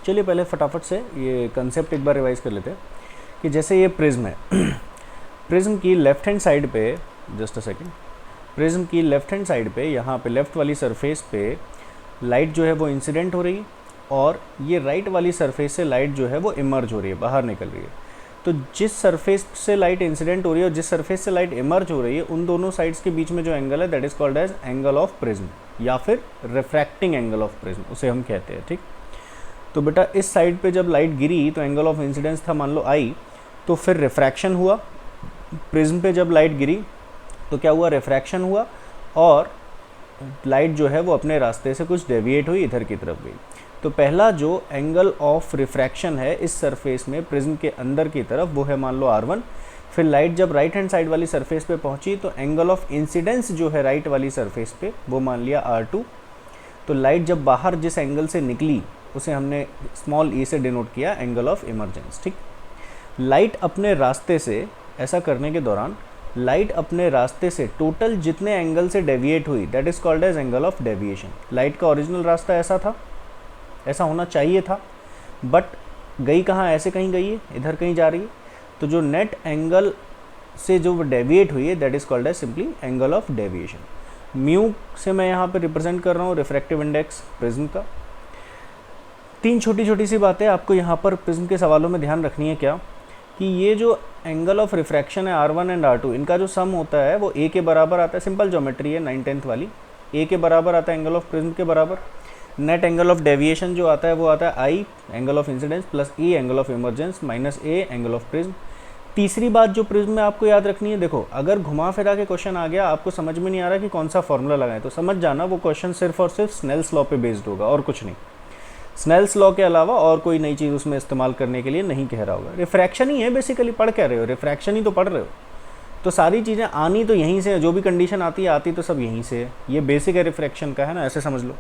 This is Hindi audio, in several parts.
चलिए पहले फटाफट से ये कंसेप्ट एक बार रिवाइज कर लेते हैं कि जैसे ये प्रिज्म है, प्रिज्म की लेफ्ट हैंड साइड पे, जस्ट अ सेकेंड, प्रिज्म की लेफ्ट हैंड साइड पे यहाँ पे लेफ़्ट वाली सरफेस पे लाइट जो है वो इंसिडेंट हो रही है और ये राइट वाली सरफेस से लाइट जो है वो इमर्ज हो रही है, बाहर निकल रही है। तो जिस सरफेस से लाइट इंसिडेंट हो रही है और जिस सरफेस से लाइट इमर्ज हो रही है, उन दोनों साइड्स के बीच में जो एंगल है that is called as angle of prism या फिर रिफ्रैक्टिंग एंगल ऑफ प्रिज्म, उसे हम कहते हैं। ठीक, तो बेटा इस साइड पे जब लाइट गिरी तो एंगल ऑफ इंसिडेंस था मान लो आई, तो फिर रिफ्रैक्शन हुआ। प्रिज्म पे जब लाइट गिरी तो क्या हुआ, रिफ्रैक्शन हुआ और लाइट जो है वो अपने रास्ते से कुछ डेविएट हुई, इधर की तरफ गई। तो पहला जो एंगल ऑफ रिफ्रैक्शन है इस सरफेस में प्रिज्म के अंदर की तरफ, वो है मान लो R1। फिर लाइट जब राइट हैंड साइड वाली सरफेस पे पहुंची तो एंगल ऑफ इंसिडेंस जो है राइट वाली सरफेस पे वो मान लिया R2। तो लाइट जब बाहर जिस एंगल से निकली उसे हमने स्मॉल e से डिनोट किया एंगल ऑफ इमरजेंस। ठीक, लाइट अपने रास्ते से, ऐसा करने के दौरान लाइट अपने रास्ते से टोटल जितने एंगल से डेविएट हुई that is called as angle of deviation. Light का ओरिजिनल रास्ता ऐसा था, ऐसा होना चाहिए था, बट गई कहाँ, ऐसे कहीं गई है, इधर कहीं जा रही है। तो जो नेट एंगल से जो डेविएट हुई है that is called as simply angle of deviation. Mu से मैं यहाँ पे रिप्रेजेंट कर रहा हूँ रिफ्रैक्टिव इंडेक्स प्रिज्म का। तीन छोटी छोटी सी बातें आपको यहाँ पर प्रिज्म के सवालों में ध्यान रखनी है, क्या कि ये जो एंगल ऑफ रिफ्रैक्शन है R1 एंड R2, इनका जो सम होता है वो A के बराबर आता है। सिंपल ज्योमेट्री है 9/10 वाली, A के बराबर आता है एंगल ऑफ प्रिज्म के बराबर। नेट एंगल ऑफ डेविएशन जो आता है वो आता है I angle of incidence plus E angle of emergence minus A angle of prism. तीसरी बात जो प्रिज्म में आपको याद रखनी है, देखो अगर घुमा फिरा के क्वेश्चन आ गया, आपको समझ में नहीं आ रहा कि कौन सा फॉर्मूला लगाएं, तो समझ जाना वो क्वेश्चन सिर्फ और सिर्फ स्नेल्स लॉ पे बेस्ड होगा और कुछ नहीं। स्नेल्स लॉ के अलावा और कोई नई चीज़ उसमें इस्तेमाल करने के लिए नहीं कह रहा होगा। रिफ्रैक्शन ही है बेसिकली, पढ़ क्या रहे हो, रिफ्रैक्शन ही तो पढ़ रहे हो। तो सारी चीज़ें आनी तो यहीं से है, जो भी कंडीशन आती है आती तो सब यहीं से है। ये बेसिक है रिफ्रैक्शन का, है ना, ऐसे समझ लो।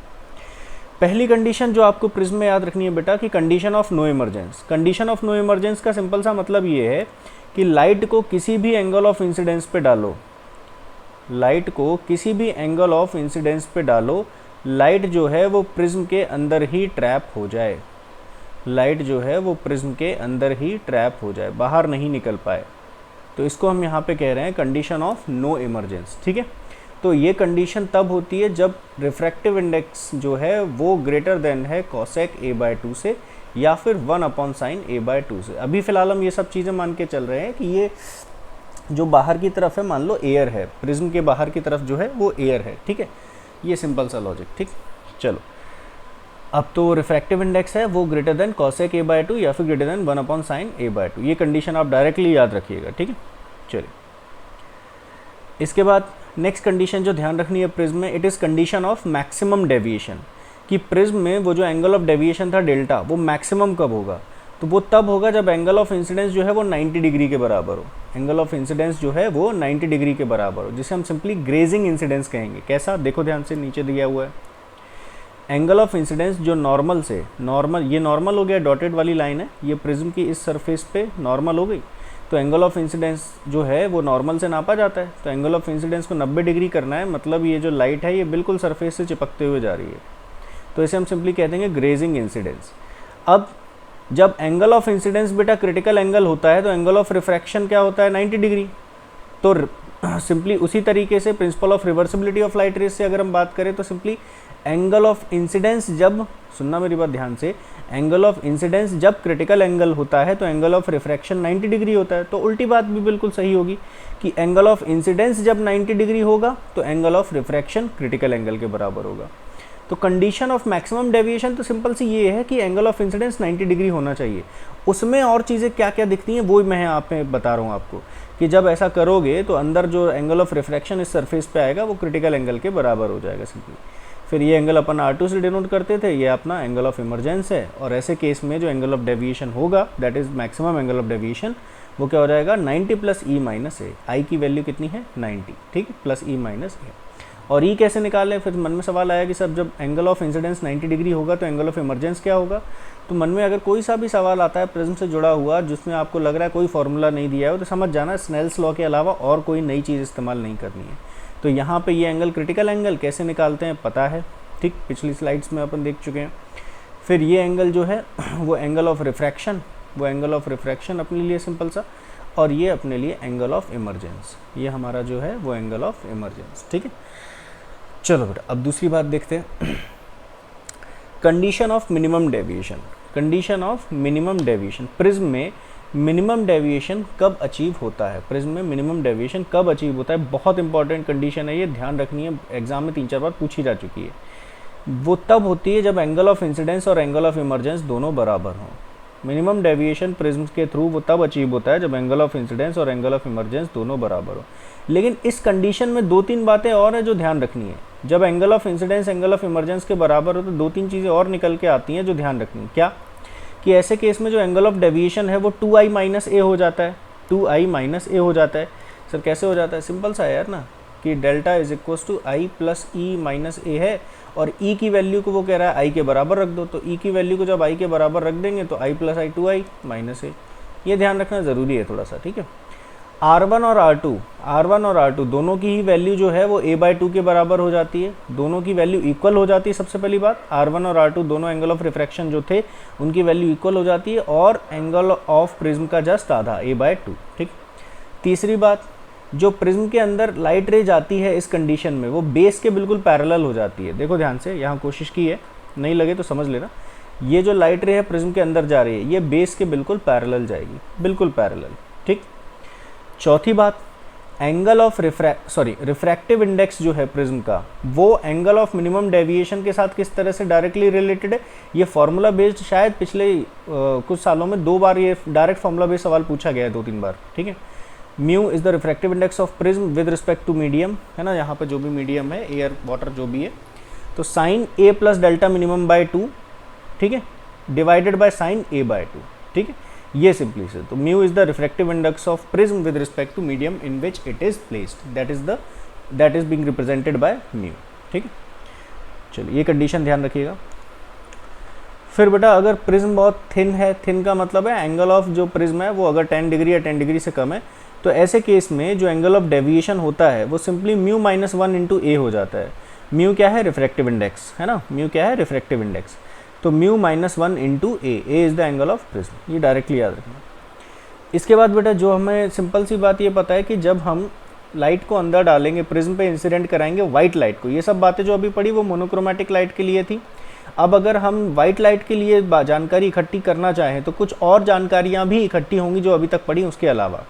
पहली कंडीशन जो आपको प्रिज्म में याद रखनी है बेटा कि condition of no emergence. Condition of no emergence का सिंपल सा मतलब ये है कि लाइट को किसी भी एंगल ऑफ इंसिडेंस पे डालो, लाइट को किसी भी एंगल ऑफ इंसिडेंस पे डालो, लाइट जो है वो प्रिज्म के अंदर ही ट्रैप हो जाए, लाइट जो है वो प्रिज्म के अंदर ही ट्रैप हो जाए, बाहर नहीं निकल पाए। तो इसको हम यहाँ पे कह रहे हैं कंडीशन ऑफ नो इमरजेंस। ठीक है, तो ये कंडीशन तब होती है जब रिफ्रैक्टिव इंडेक्स जो है वो ग्रेटर देन है कॉसेक A/2 से या फिर 1/sin A/2 से। अभी फ़िलहाल हम ये सब चीज़ें मान के चल रहे हैं कि ये जो बाहर की तरफ है मान लो एयर है, प्रिज्म के बाहर की तरफ जो है वो एयर है। ठीक है, ये सिंपल सा लॉजिक। ठीक, चलो अब तो रिफ्रैक्टिव इंडेक्स है वो ग्रेटर देन कॉसेक A/2 या फिर ग्रेटर देन 1/sin A/2, ये कंडीशन आप डायरेक्टली याद रखिएगा। ठीक है, चलिए इसके बाद नेक्स्ट कंडीशन जो ध्यान रखनी है प्रिज्म में, it is condition of maximum deviation. कि प्रिज्म में वो जो एंगल ऑफ डेविएशन था डेल्टा, वो मैक्सिमम कब होगा, तो वो तब होगा जब एंगल ऑफ इंसिडेंस जो है वो 90 डिग्री के बराबर हो। एंगल ऑफ इंसिडेंस जो है वो 90 डिग्री के बराबर हो, जिसे हम सिंपली ग्रेजिंग इंसिडेंस कहेंगे। कैसा, देखो ध्यान से, नीचे दिया हुआ है एंगल ऑफ इंसिडेंस जो नॉर्मल से, नॉर्मल, ये नॉर्मल हो गया, डॉटेड वाली लाइन है, ये प्रिज्म की इस सरफेस पे नॉर्मल हो गई। तो एंगल ऑफ इंसिडेंस जो है वो नॉर्मल से नापा जाता है। तो एंगल ऑफ इंसिडेंस को 90 डिग्री करना है, मतलब ये जो लाइट है ये बिल्कुल सरफेस से चिपकते हुए जा रही है, तो इसे हम सिंपली कह देंगे ग्रेजिंग इंसिडेंस। अब जब एंगल ऑफ इंसिडेंस बेटा क्रिटिकल एंगल होता है तो एंगल ऑफ रिफ्रैक्शन क्या होता है, 90 डिग्री। तो सिंपली उसी तरीके से principle of reversibility of light rays से अगर हम बात करें तो सिंपली एंगल ऑफ इंसिडेंस, जब, सुनना मेरी बात ध्यान से, एंगल ऑफ इंसिडेंस जब क्रिटिकल एंगल होता है तो एंगल ऑफ रिफ्रैक्शन 90 डिग्री होता है। तो उल्टी बात भी बिल्कुल सही होगी कि एंगल ऑफ इंसिडेंस जब 90 डिग्री होगा तो angle of refraction critical angle के बराबर होगा। तो कंडीशन ऑफ मैक्सिमम डेविएशन तो सिंपल सी ये है कि एंगल ऑफ इंसिडेंस 90 डिग्री होना चाहिए। उसमें और चीज़ें क्या क्या दिखती हैं वो मैं यहाँ पे बता रहा हूँ आपको, कि जब ऐसा करोगे तो अंदर जो एंगल ऑफ रिफ्रैक्शन इस सरफेस पे आएगा वो क्रिटिकल एंगल के बराबर हो जाएगा सिंपली। फिर ये एंगल अपन R2 से डिनोट करते थे, ये अपना एंगल ऑफ इमरजेंस है। और ऐसे केस में जो एंगल ऑफ डेविएशन होगा that is maximum angle of deviation, वो क्या हो जाएगा 90 प्लस E माइनस A। आई की वैल्यू कितनी है 90, ठीक है, प्लस E माइनस A। और E कैसे निकालें, फिर मन में सवाल आया कि सब जब एंगल ऑफ इंसिडेंस 90 डिग्री होगा तो एंगल ऑफ इमरजेंस क्या होगा। तो मन में अगर कोई सा भी सवाल आता है प्रिज्म से जुड़ा हुआ जिसमें आपको लग रहा है कोई फॉर्मूला नहीं दिया है तो समझ जाना स्नेल्स लॉ के अलावा और कोई नई चीज़ इस्तेमाल नहीं करनी है। तो यहाँ पे ये एंगल क्रिटिकल एंगल कैसे निकालते हैं पता है, ठीक, पिछली स्लाइड्स में अपन देख चुके हैं। फिर ये एंगल जो है वो एंगल ऑफ रिफ्रैक्शन, वो एंगल ऑफ रिफ्रैक्शन अपने लिए सिंपल सा, और ये अपने लिए एंगल ऑफ इमरजेंस, ये हमारा जो है वो एंगल ऑफ इमरजेंस। ठीक है, चलो बेटा अब दूसरी बात देखते हैं, condition of minimum deviation. Condition of minimum deviation, prism में मिनिमम डेविएशन कब अचीव होता है? प्रिज्म में मिनिमम डेविएशन कब अचीव होता है? बहुत इंपॉर्टेंट कंडीशन है ये, ध्यान रखनी है, एग्जाम में 3-4 बार पूछी जा चुकी है। वो तब होती है जब एंगल ऑफ इंसिडेंस और एंगल ऑफ इमरजेंस दोनों बराबर हों। मिनिमम डेविएशन प्रिज्म के थ्रू वो तब अचीव होता है जब एंगल ऑफ इंसिडेंस और एंगल ऑफ इमरजेंस दोनों बराबर हो। लेकिन इस कंडीशन में 2-3 बातें और हैं जो ध्यान रखनी है। जब angle of incidence angle of emergence के बराबर हो तो 2-3 चीज़ें और निकल के आती हैं जो ध्यान रखनी है। क्या? कि ऐसे केस में जो एंगल ऑफ डेविएशन है वो 2i माइनस ए हो जाता है, 2i माइनस ए हो जाता है। सर कैसे हो जाता है? सिंपल सा है यार ना, कि delta is equal to I plus E minus A है, और ई की वैल्यू को वो कह रहा है आई के बराबर रख दो, तो ई की वैल्यू को जब आई के बराबर रख देंगे तो आई प्लस आई 2i माइनस ए, ये ध्यान रखना ज़रूरी है थोड़ा सा। ठीक है, R1 और R2 दोनों की ही वैल्यू जो है वो a/2 के बराबर हो जाती है, दोनों की वैल्यू इक्वल हो जाती है। सबसे पहली बात, R1 और R2 दोनों एंगल ऑफ रिफ्रैक्शन जो थे उनकी वैल्यू इक्वल हो जाती है, और एंगल ऑफ प्रिज्म का जस्ट आधा a/2। ठीक, तीसरी बात, जो प्रिज्म के अंदर लाइट रे जाती है इस कंडीशन में वो बेस के बिल्कुल पैरेलल हो जाती है। देखो ध्यान से, यहाँ कोशिश की है, नहीं लगे तो समझ लेना, ये जो लाइट रे है प्रिज्म के अंदर जा रही है ये बेस के बिल्कुल पैरेलल जाएगी, बिल्कुल पैरेलल। ठीक, चौथी बात, एंगल ऑफ रिफ्रैक्टिव इंडेक्स जो है प्रिज्म का वो एंगल ऑफ मिनिमम डेविएशन के साथ किस तरह से डायरेक्टली रिलेटेड है? ये फार्मूला बेस्ड, शायद पिछले कुछ सालों में 2 बार ये डायरेक्ट फार्मूला बेस्ड सवाल पूछा गया है, 2-3 बार। ठीक है, mu is the refractive index of prism with respect to medium, है ना, यहाँ पे जो भी मीडियम है, एयर वाटर जो भी है, तो sine a plus delta minimum by 2, ठीक है, डिवाइडेड बाय साइन a/2। ठीक है, ये सिंपली से, तो mu is the refractive index of prism with respect to medium in which it is placed, that is being represented by mu. ठीक है, चलिए ये कंडीशन ध्यान रखिएगा। फिर बेटा अगर प्रिज्म बहुत थिन है, थिन का मतलब है एंगल ऑफ जो प्रिज्म है वो अगर 10 डिग्री या 10 डिग्री से कम है, तो ऐसे केस में जो एंगल ऑफ डेविएशन होता है वो सिंपली म्यू माइनस 1 इंटू ए हो जाता है। म्यू क्या है? रिफ्रैक्टिव इंडेक्स, है ना, म्यू क्या है? रिफ्रैक्टिव इंडेक्स, तो mu minus 1 into A is the angle of prism, ये डायरेक्टली याद रखना। इसके बाद बेटा जो हमें सिंपल सी बात ये पता है कि जब हम लाइट को अंदर डालेंगे, प्रिज्म पे इंसिडेंट कराएंगे वाइट लाइट को, ये सब बातें जो अभी पढ़ी वो मोनोक्रोमेटिक लाइट के लिए थी। अब अगर हम वाइट लाइट के लिए जानकारी इकट्ठी करना चाहें तो कुछ और जानकारियाँ भी इकट्ठी होंगी जो अभी तक पढ़ी उसके अलावा।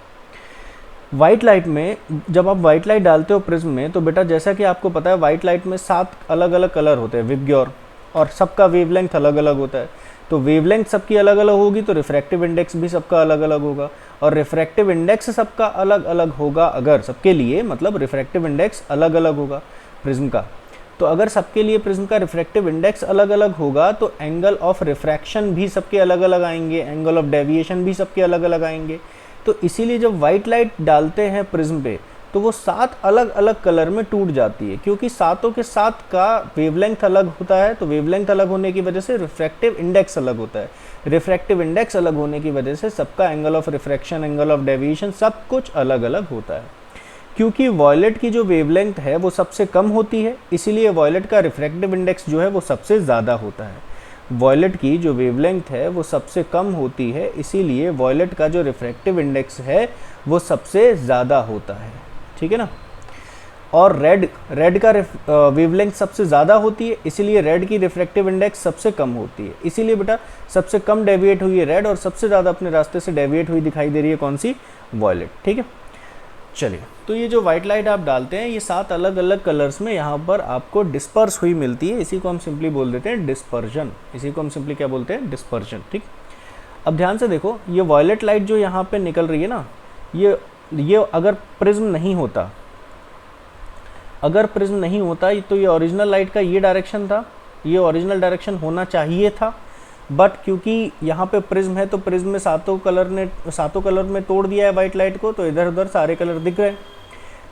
वाइट लाइट में जब आप वाइट लाइट डालते हो प्रिज्म में, तो बेटा जैसा कि आपको पता है वाइट लाइट में 7 अलग अलग कलर होते हैं विबग्योर, और सबका वेवलेंथ अलग अलग होता है। तो वेवलेंथ सबकी अलग अलग होगी तो रिफ्रैक्टिव इंडेक्स भी सबका अलग अलग होगा, और रिफ्रैक्टिव इंडेक्स सबका अलग अलग होगा अगर सबके लिए, मतलब रिफ्रैक्टिव इंडेक्स अलग अलग होगा प्रिज्म का। तो अगर सबके लिए प्रिज्म का रिफ्रैक्टिव इंडेक्स अलग अलग होगा तो एंगल ऑफ रिफ्रैक्शन भी सबके अलग अलग आएंगे, एंगल ऑफ डेविएशन भी सबके अलग अलग आएंगे। तो इसीलिए जब वाइट लाइट डालते हैं प्रिज्म पे तो वो 7 अलग अलग कलर में टूट जाती है, क्योंकि सातों के साथ का वेवलेंथ अलग होता है। तो वेवलेंथ अलग होने की वजह से रिफ्रैक्टिव इंडेक्स अलग होता है, रिफ्रैक्टिव इंडेक्स अलग होने की वजह से सबका angle of refraction, angle of deviation सब कुछ अलग अलग होता है। क्योंकि वॉयलेट की जो वेवलेंथ है वो सबसे कम होती है, इसीलिए वॉयलेट का रिफ्रैक्टिव इंडेक्स जो है वो सबसे ज़्यादा होता है। वॉयलेट की जो वेवलेंथ है वो सबसे कम होती है, इसीलिए वॉयलेट का जो रिफ्रैक्टिव इंडेक्स है वो सबसे ज़्यादा होता है। ठीक है ना, और रेड का वेवलेंथ सबसे ज़्यादा होती है, इसीलिए रेड की रिफ्रैक्टिव इंडेक्स सबसे कम होती है। इसीलिए बेटा सबसे कम डेविएट हुई है रेड, और सबसे ज़्यादा अपने रास्ते से डेविएट हुई दिखाई दे रही है कौन सी? वॉयलेट। ठीक है, चलिए, तो ये जो वाइट लाइट आप डालते हैं ये 7 अलग अलग कलर्स में यहाँ पर आपको डिस्पर्स हुई मिलती है, इसी को हम सिंपली बोल देते हैं डिस्पर्जन। इसी को हम सिंपली क्या बोलते हैं? डिस्पर्जन। ठीक, अब ध्यान से देखो, ये वॉयलेट लाइट जो यहाँ पे निकल रही है ना, ये अगर प्रिज्म नहीं होता, अगर प्रिज्म नहीं होता तो ये ओरिजिनल लाइट का ये डायरेक्शन था, ये ओरिजिनल डायरेक्शन होना चाहिए था, बट क्योंकि यहाँ पे प्रिज्म है तो प्रिज्म में सातों कलर में तोड़ दिया है वाइट लाइट को, तो इधर उधर सारे कलर दिख रहे हैं।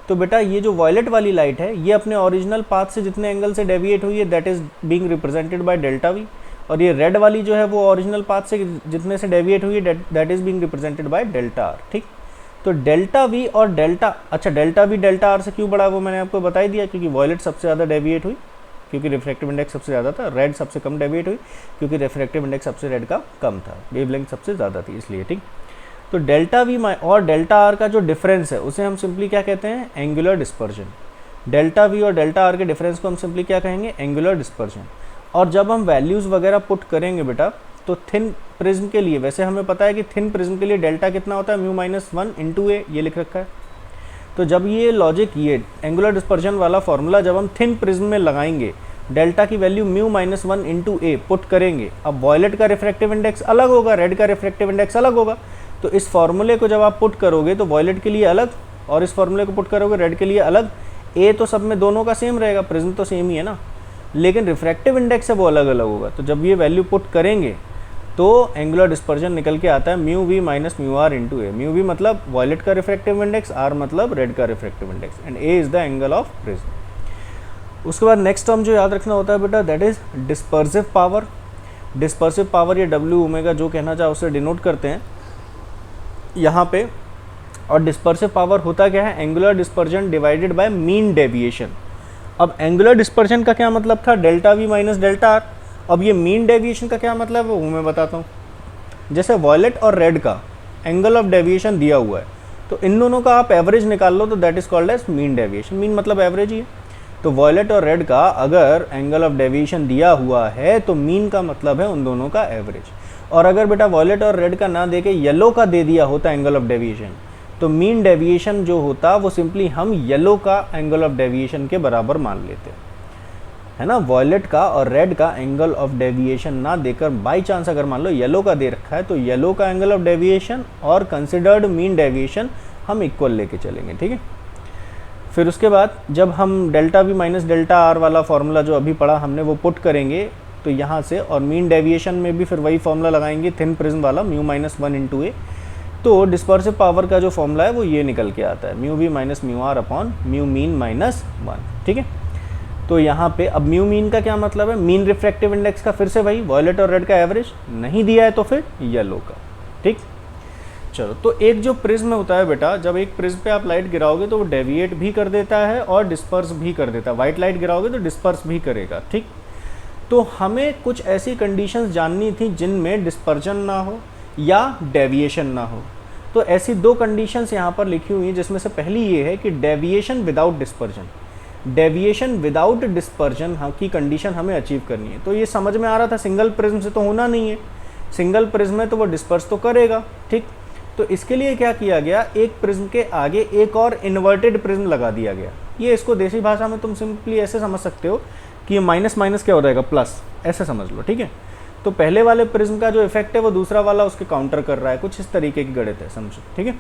तो बेटा ये जो वॉयलेट वाली लाइट है ये अपने ओरिजिनल पाथ से जितने एंगल से डेविएट हुई है that is being represented by delta we, और ये रेड वाली जो है वो ओरिजिनल पाथ से जितने से डेविएट हुई है that is being represented by delta R. ठीक, तो डेल्टा वी और डेल्टा वी डेल्टा आर से क्यों बड़ा वो मैंने आपको बता ही दिया, क्योंकि वॉयलेट सबसे ज़्यादा डेविएट हुई, क्योंकि रिफ्रैक्टिव इंडेक्स सबसे ज़्यादा था, रेड सबसे कम डेविएट हुई क्योंकि रिफ्रैक्टिव इंडेक्स सबसे रेड का कम था, वेवलेंथ सबसे ज़्यादा थी इसलिए, ठीक। तो डेल्टा वी और डेल्टा आर का जो डिफरेंस है उसे हम सिंपली क्या कहते हैं, एंगुलर डिस्पर्जन। डेल्टा वी और डेल्टा आर के डिफरेंस को हम सिंपली क्या कहेंगे, एंगुलर डिस्पर्जन। और जब हम वैल्यूज़ वगैरह पुट करेंगे बेटा तो थिन प्रिज्म के लिए, वैसे हमें पता है कि थिन प्रिज्म के लिए डेल्टा कितना होता है, μ-1 इंटू ए, ये लिख रखा है। तो जब ये लॉजिक, ये एंगुलर डिस्पर्जन वाला फॉर्मूला जब हम थिन प्रिज्म में लगाएंगे, डेल्टा की वैल्यू μ-1 इंटू ए पुट करेंगे, अब वॉयलेट का रिफ्रैक्टिव इंडेक्स अलग होगा, रेड का रिफ्रैक्टिव इंडेक्स अलग होगा। तो इस फॉर्मूले को जब आप पुट करोगे तो वॉयलेट के लिए अलग और इस फॉर्मूले को पुट करोगे रेड के लिए अलग। ए तो सब में दोनों का सेम रहेगा, प्रिज्म तो सेम ही है ना, लेकिन रिफ्रैक्टिव इंडेक्स है वो अलग अलग होगा। तो जब ये वैल्यू पुट करेंगे तो एंगुलर डिस्पर्जन निकल के आता है μv माइनस μr इंटू ए। μv मतलब वॉयलेट का रिफ्रैक्टिव इंडेक्स, r मतलब रेड का refractive index, and A is the angle of prism. उसके बाद नेक्स्ट टर्म जो याद रखना होता है बेटा, that is dispersive power. Dispersive power ये W ओमेगा जो कहना चाहे उससे डिनोट करते हैं यहाँ पे। और डिस्पर्सिव पावर होता क्या है, angular dispersion divided by mean deviation. अब एंगुलर डिस्पर्जन का क्या मतलब था, delta we minus delta R. अब ये मीन डेविएशन का क्या मतलब है वो मैं बताता हूँ। जैसे वॉयलेट और रेड का एंगल ऑफ डेविएशन दिया हुआ है, तो इन दोनों का आप एवरेज निकाल लो तो that is called as mean deviation. Mean मतलब एवरेज ही है। तो वॉयलेट और रेड का अगर एंगल ऑफ डेविएशन दिया हुआ है तो मीन का मतलब है उन दोनों का एवरेज। और अगर बेटा वॉयलेट और रेड का ना दे के येलो का दे दिया होता एंगल ऑफ डेविएशन, तो मीन डेविएशन जो होता वो सिंपली हम येलो का एंगल ऑफ डेविएशन के बराबर मान लेते हैं, है ना। वॉयलेट का और रेड का एंगल ऑफ डेविएशन ना देकर बाई चांस अगर मान लो येलो का दे रखा है तो येलो का एंगल ऑफ डेविएशन और कंसिडर्ड मीन डेविएशन हम इक्वल लेके चलेंगे, ठीक है। फिर उसके बाद जब हम delta we minus delta R वाला फॉर्मूला जो अभी पढ़ा हमने वो पुट करेंगे तो यहाँ से, और मीन डेविएशन में भी फिर वही फॉर्मूला लगाएंगे थिन प्रिज्म वाला μ-1 इंटू ए। तो डिस्पर्सिव पावर का जो फॉर्मूला है वो ये निकल के आता है μv minus μr upon mu mean minus 1, ठीक है। तो यहाँ पे अब म्यू मीन का क्या मतलब है, मीन रिफ्रैक्टिव इंडेक्स का फिर से वही वॉयलेट और रेड का एवरेज, नहीं दिया है तो फिर येलो का, ठीक। चलो, तो एक जो प्रिज्म होता है बेटा, जब एक प्रिज्म पे आप लाइट गिराओगे तो वो डेविएट भी कर देता है और डिस्पर्स भी कर देता है। वाइट लाइट गिराओगे तो डिस्पर्स भी करेगा, ठीक। तो हमें कुछ ऐसी कंडीशंस जाननी थी जिनमें डिस्पर्जन ना हो या डेविएशन ना हो। तो ऐसी दो कंडीशंस यहाँ पर लिखी हुई हैं, जिसमें से पहली ये है कि deviation without dispersion. Deviation without dispersion की कंडीशन हमें अचीव करनी है। तो ये समझ में आ रहा था सिंगल प्रिज्म से तो होना नहीं है, सिंगल प्रिज्म है तो वो डिस्पर्स तो करेगा, ठीक। तो इसके लिए क्या किया गया, एक प्रिज्म के आगे एक और इन्वर्टेड प्रिज्म लगा दिया गया। ये इसको देसी भाषा में तुम सिंपली ऐसे समझ सकते हो कि ये माइनस माइनस क्या हो जाएगा, प्लस, ऐसे समझ लो, ठीक है। तो पहले वाले प्रिज्म का जो इफेक्ट है वो दूसरा वाला उसके काउंटर कर रहा है, कुछ इस तरीके की गणित है, समझो, ठीक है।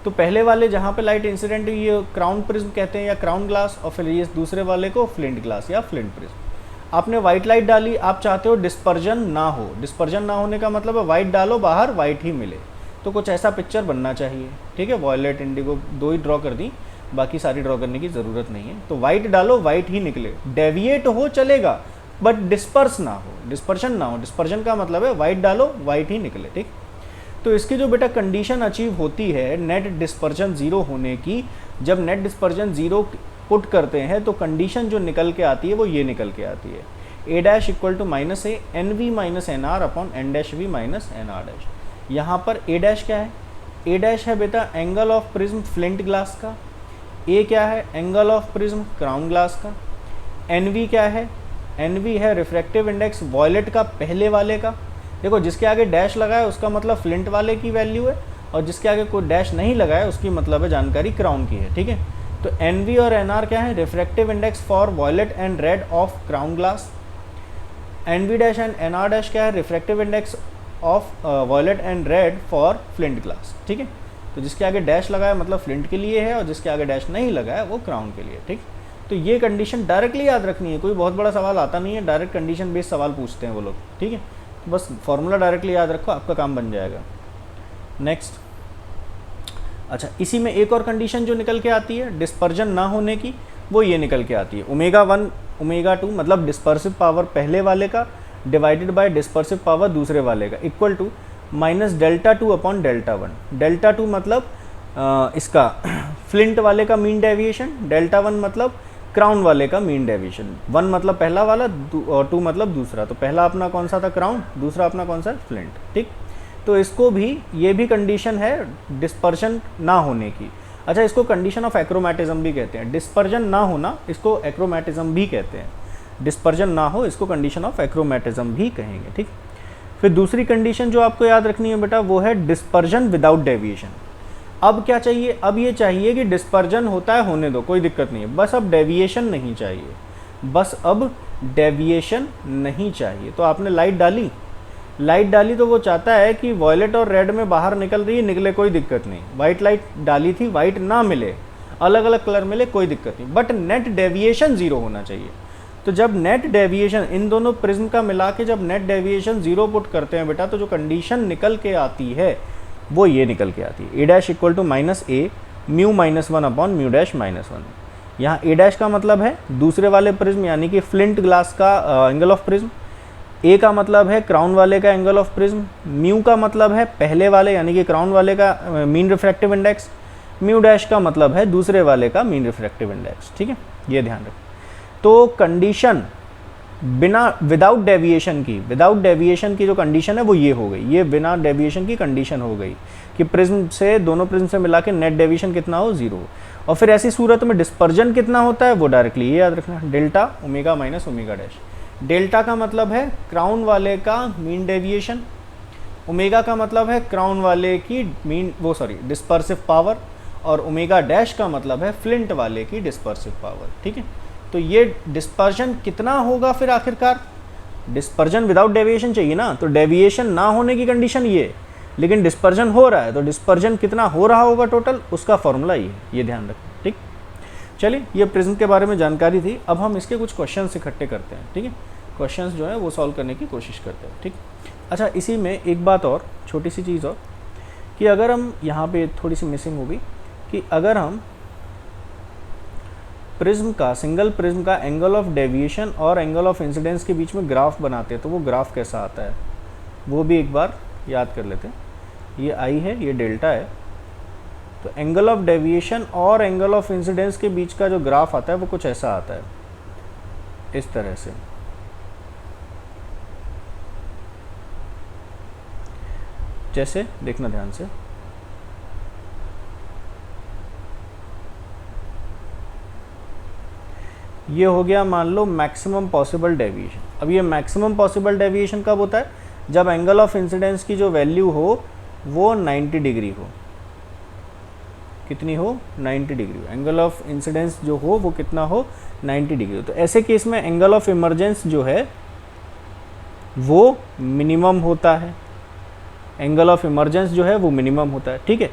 तो पहले वाले जहाँ पे लाइट इंसिडेंट हुई ये क्राउन प्रिज्म कहते हैं या क्राउन ग्लास, और फिर ये दूसरे वाले को फ्लिंट ग्लास या फ्लिंट प्रिज्म। आपने वाइट लाइट डाली, आप चाहते हो डिस्पर्जन ना हो। डिस्पर्जन ना होने का मतलब है वाइट डालो बाहर वाइट ही मिले, तो कुछ ऐसा पिक्चर बनना चाहिए, ठीक है। वॉयलेट इंडिगो दो ही ड्रॉ कर दी, बाकी सारी ड्रॉ करने की ज़रूरत नहीं है। तो वाइट डालो वाइट ही निकले, डेविएट हो चलेगा बट डिस्पर्स ना हो, डिस्पर्शन ना हो। डिस्पर्जन का मतलब है वाइट डालो वाइट ही निकले, ठीक। तो इसकी जो बेटा कंडीशन अचीव होती है नेट डिस्पर्जन ज़ीरो होने की, जब नेट डिस्पर्जन ज़ीरो पुट करते हैं तो कंडीशन जो निकल के आती है वो ये निकल के आती है, A dash equal to minus A N V minus N R upon N dash V minus N are dash. यहाँ पर ए डैश क्या है, ए डैश है बेटा angle of prism flint glass का, ए क्या है angle of prism crown glass का, एन वी क्या है, एन वी है रिफ्रैक्टिव इंडेक्स वॉयलेट का पहले वाले का। देखो जिसके आगे डैश लगा है उसका मतलब फ्लिंट वाले की वैल्यू है, और जिसके आगे कोई डैश नहीं लगा है उसकी मतलब है जानकारी क्राउन की है, ठीक है। तो एन वी और एन आर क्या है, refractive index for violet and red of crown glass. N v dash and n are dash क्या है, refractive index of violet and red for flint glass, ठीक है। तो जिसके आगे डैश लगा है मतलब फ्लिंट के लिए है, और जिसके आगे डैश नहीं लगा है वो क्राउन के लिए, ठीक। तो ये कंडीशन डायरेक्टली याद रखनी है, कोई बहुत बड़ा सवाल आता नहीं है, डायरेक्ट कंडीशन बेस्ड सवाल पूछते हैं वो लोग, ठीक है। तो बस फॉर्मूला डायरेक्टली याद रखो, आपका काम बन जाएगा। नेक्स्ट, अच्छा इसी में एक और कंडीशन जो निकल के आती है डिस्पर्जन ना होने की, वो ये निकल के आती है ओमेगा 1 ओमेगा 2 मतलब डिस्पर्सिव पावर पहले वाले का डिवाइडेड बाय डिस्पर्सिव पावर दूसरे वाले का equal to minus delta 2 upon delta 1। Delta 2 मतलब इसका फ्लिंट वाले का मीन डेविएशन, डेल्टा 1 मतलब क्राउन वाले का मीन डेविएशन। 1 मतलब पहला वाला और 2 मतलब दूसरा। तो पहला अपना कौन सा था, क्राउन, दूसरा अपना कौन सा, फ्लिंट। ठीक, तो इसको भी, ये भी कंडीशन है डिस्पर्जन ना होने की। अच्छा, इसको कंडीशन ऑफ एक्रोमैटिज्म भी कहते हैं। डिस्पर्जन ना होना इसको एक्रोमैटिज्म भी कहते हैं। डिस्पर्जन ना हो इसको कंडीशन ऑफ एक्रोमैटिज्म भी कहेंगे। ठीक, फिर दूसरी कंडीशन जो आपको याद रखनी है बेटा वो है डिस्पर्जन विदाउट डेविएशन। अब क्या चाहिए, अब ये चाहिए कि डिस्पर्जन होता है होने दो, कोई दिक्कत नहीं है, बस अब डेविएशन नहीं चाहिए, बस अब डेविएशन नहीं चाहिए। तो आपने लाइट डाली तो वो चाहता है कि वॉयलेट और रेड में बाहर निकल रही है, निकले, कोई दिक्कत नहीं। वाइट लाइट डाली थी, वाइट ना मिले, अलग अलग कलर मिले, कोई दिक्कत नहीं, बट नेट डेविएशन 0 होना चाहिए। तो जब नेट डेविएशन इन दोनों प्रिज्म का मिला के जब नेट डेविएशन 0 पुट करते हैं बेटा, तो जो कंडीशन निकल के आती है वो ये निकल के आती है, a' equal to -a mu -1 upon mu dash -1। यहाँ a' का मतलब है दूसरे वाले प्रिज्म यानी कि फ्लिंट ग्लास का एंगल ऑफ प्रिज्म, a का मतलब है क्राउन वाले का एंगल ऑफ प्रिज्म, म्यू का मतलब है पहले वाले यानी कि क्राउन वाले का mean refractive index, mu dash का मतलब है दूसरे वाले का मीन रिफ्रैक्टिव इंडेक्स। ठीक है, ये ध्यान रखें। तो कंडीशन बिना विदाउट डेविएशन की जो कंडीशन है वो ये हो गई, ये बिना डेविएशन की कंडीशन हो गई कि प्रिज्म से, दोनों प्रिज्म से मिला के नेट डेविएशन कितना हो, 0। और फिर ऐसी सूरत में डिस्पर्जन कितना होता है वो डायरेक्टली ये याद रखना, delta omega minus omega dash. Delta का मतलब है क्राउन वाले का मीन डेविएशन, ओमेगा का मतलब है क्राउन वाले की डिस्पर्सिव पावर, और ओमेगा डैश का मतलब है फ्लिंट वाले की डिस्पर्सिव पावर। ठीक है, तो ये डिस्पर्जन कितना होगा फिर आखिरकार, डिस्पर्जन विदाउट डेविएशन चाहिए ना, तो डेविएशन ना होने की कंडीशन ये, लेकिन डिस्पर्जन हो रहा है, तो डिस्पर्जन कितना हो रहा होगा टोटल, उसका फॉर्मूला ये ध्यान रखें। ठीक, चलिए, ये प्रिज्म के बारे में जानकारी थी। अब हम इसके कुछ क्वेश्चंस इकट्ठे करते हैं। ठीक है, क्वेश्चंस जो है वो सॉल्व करने की कोशिश करते हैं। ठीक, अच्छा, इसी में एक बात और, छोटी सी चीज़ और, कि अगर हम यहाँ पे थोड़ी सी मिसिंग होगी कि अगर हम प्रिज्म का, सिंगल प्रिज्म का एंगल ऑफ डेविएशन और एंगल ऑफ इंसिडेंस के बीच में ग्राफ बनाते हैं तो वो ग्राफ कैसा आता है वो भी एक बार याद कर लेते हैं। ये आई है, ये डेल्टा है, तो एंगल ऑफ डेविएशन और एंगल ऑफ इंसिडेंस के बीच का जो ग्राफ आता है वो कुछ ऐसा आता है, इस तरह से। जैसे देखना ध्यान से, ये हो गया मान लो मैक्सिमम पॉसिबल डेविएशन। अब ये मैक्सिमम पॉसिबल डेविएशन कब होता है, जब एंगल ऑफ इंसिडेंस की जो वैल्यू हो वो 90 डिग्री हो। कितनी हो, 90 डिग्री। एंगल ऑफ इंसिडेंस जो हो वो कितना हो, 90 डिग्री हो। तो ऐसे केस में एंगल ऑफ इमरजेंस जो है वो मिनिमम होता है, एंगल ऑफ इमरजेंस जो है वो मिनिमम होता है। ठीक है,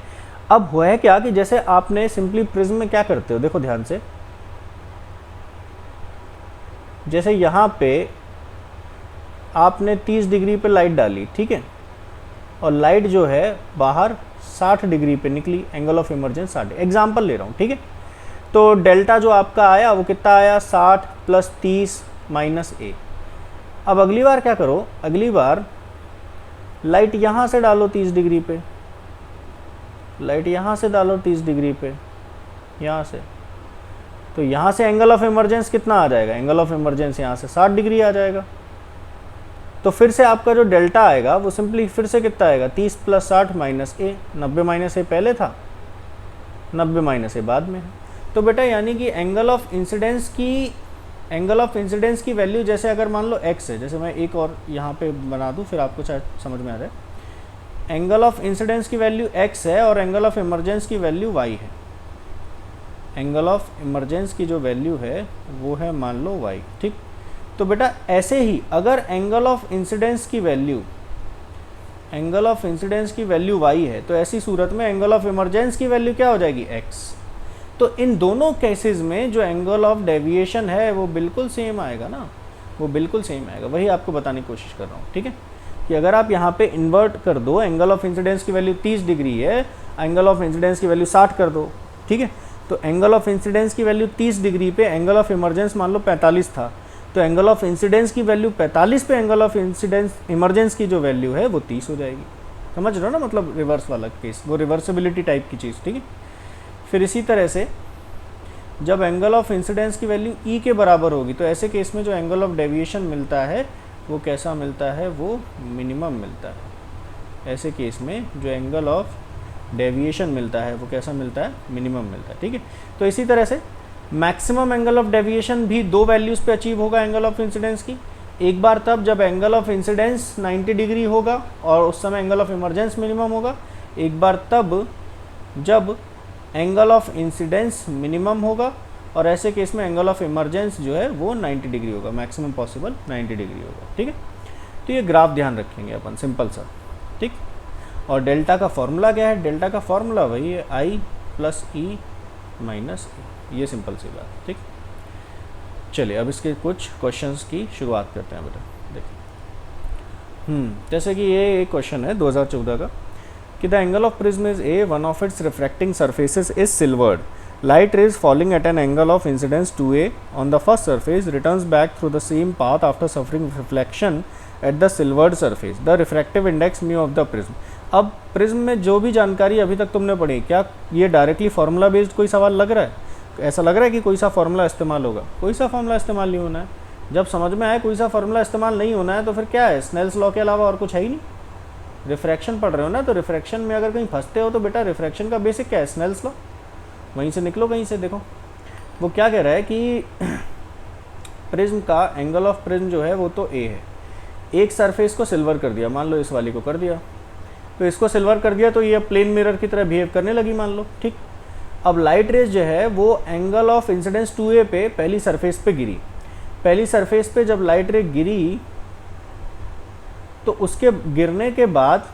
अब हुआ है क्या कि जैसे आपने सिंपली प्रिज्म में क्या करते हो, देखो ध्यान से, जैसे यहाँ पे आपने 30 डिग्री पे लाइट डाली, ठीक है, और लाइट जो है बाहर 60 डिग्री पे निकली, एंगल ऑफ इमरजेंस 60, एग्जाम्पल ले रहा हूँ। ठीक है, तो डेल्टा जो आपका आया वो कितना आया, 60 + 30 - a। अब अगली बार क्या करो, अगली बार लाइट यहाँ से डालो 30 डिग्री पे, लाइट यहाँ से डालो 30 डिग्री पे, यहाँ से, तो यहाँ से एंगल ऑफ इमरजेंस कितना आ जाएगा, एंगल ऑफ इमरजेंस यहाँ से 60 डिग्री आ जाएगा। तो फिर से आपका जो डेल्टा आएगा वो सिंपली फिर से कितना आएगा, 30 + 60 - a। 90 - a पहले था, 90 - a बाद में है। तो बेटा यानी कि एंगल ऑफ इंसिडेंस की वैल्यू, जैसे अगर मान लो x है, जैसे मैं एक और यहाँ पे बना दूँ फिर आपको शायद समझ में आ जाए। एंगल ऑफ इंसिडेंस की वैल्यू x है और एंगल ऑफ इमरजेंस की वैल्यू y है। एंगल ऑफ इमरजेंस की जो वैल्यू है वो है मान लो y। ठीक, तो बेटा ऐसे ही अगर एंगल ऑफ इंसिडेंस की वैल्यू y है, तो ऐसी सूरत में एंगल ऑफ इमरजेंस की वैल्यू क्या हो जाएगी, x। तो इन दोनों केसेस में जो एंगल ऑफ डेविएशन है वो बिल्कुल सेम आएगा ना, वो बिल्कुल सेम आएगा। वही आपको बताने की कोशिश कर रहा हूँ। ठीक है, कि अगर आप यहाँ पे इन्वर्ट कर दो, एंगल ऑफ इंसिडेंस की वैल्यू 30 डिग्री है, एंगल ऑफ इंसिडेंस की वैल्यू 60 कर दो। ठीक है, तो एंगल ऑफ इंसिडेंस की वैल्यू 30 डिग्री पे, एंगल ऑफ इमरजेंस मान लो 45 था, तो एंगल ऑफ इंसिडेंस की वैल्यू 45 पे एंगल ऑफ इमरजेंस की जो वैल्यू है वो 30 हो जाएगी। समझ रहे हो ना, मतलब रिवर्स वाला केस, वो रिवर्सिबिलिटी टाइप की चीज़। ठीक है, फिर इसी तरह से जब एंगल ऑफ इंसिडेंस की वैल्यू ई के बराबर होगी, तो ऐसे केस में जो एंगल ऑफ डेविएशन मिलता है वो कैसा मिलता है, वो मिनिमम मिलता है। ऐसे केस में जो एंगल ऑफ डेविएशन मिलता है वो कैसा मिलता है, मिनिमम मिलता है। ठीक है, तो इसी तरह से मैक्सिमम एंगल ऑफ डेविएशन भी दो वैल्यूज़ पे अचीव होगा एंगल ऑफ इंसिडेंस की। एक बार तब जब एंगल ऑफ इंसिडेंस 90 डिग्री होगा और उस समय एंगल ऑफ इमरजेंस मिनिमम होगा। एक बार तब जब एंगल ऑफ इंसिडेंस मिनिमम होगा और ऐसे केस में एंगल ऑफ इमरजेंस जो है वो 90 डिग्री होगा, मैक्सिमम पॉसिबल 90 डिग्री होगा। ठीक है, तो ये ग्राफ ध्यान रखेंगे अपन, सिंपल सा। ठीक, और डेल्टा का फॉर्मूला क्या है, डेल्टा का फॉर्मूला वही है आई प्लस ई माइनस ए, ये सिंपल सी बात। ठीक, चलिए अब इसके कुछ क्वेश्चंस की शुरुआत करते हैं बेटा। देखिए जैसे कि ये एक क्वेश्चन है 2014 का कि the angle of prism is a, one of its refracting surfaces is silvered, light rays falling at an angle of incidence 2a on the first surface returns back through the same path after suffering reflection at the silvered surface, the refractive index mu of the prism। अब प्रिज्म में जो भी जानकारी अभी तक तुमने पढ़ी, क्या ये डायरेक्टली फार्मूला बेस्ड कोई सवाल लग रहा है? ऐसा लग रहा है कि कोई सा फार्मूला इस्तेमाल होगा? कोई सा फार्मूला इस्तेमाल नहीं होना है। जब समझ में आए कोई सा फार्मूला इस्तेमाल नहीं होना है तो फिर क्या है, स्नेल्स लॉ के अलावा और कुछ है ही नहीं। रिफ्रैक्शन पढ़ रहे हो ना, तो रिफ्रैक्शन में अगर कहीं फंसते हो तो बेटा रिफ्रैक्शन का बेसिक क्या है, स्नेल्स लॉ। वहीं से निकलो, कहीं से देखो वो क्या कह रहा है कि प्रिज्म का एंगल ऑफ प्रिज्म जो है वो तो ए है। एक सरफेस को सिल्वर कर दिया, मान लो इस वाली को कर दिया, तो इसको सिल्वर कर दिया तो ये प्लेन मिरर की तरह बिहेव करने लगी, मान लो। ठीक, अब लाइट रेज जो है वो एंगल ऑफ इंसिडेंस 2a पे पहली सरफेस पे गिरी। पहली सरफेस पे जब लाइट रे गिरी तो उसके गिरने के बाद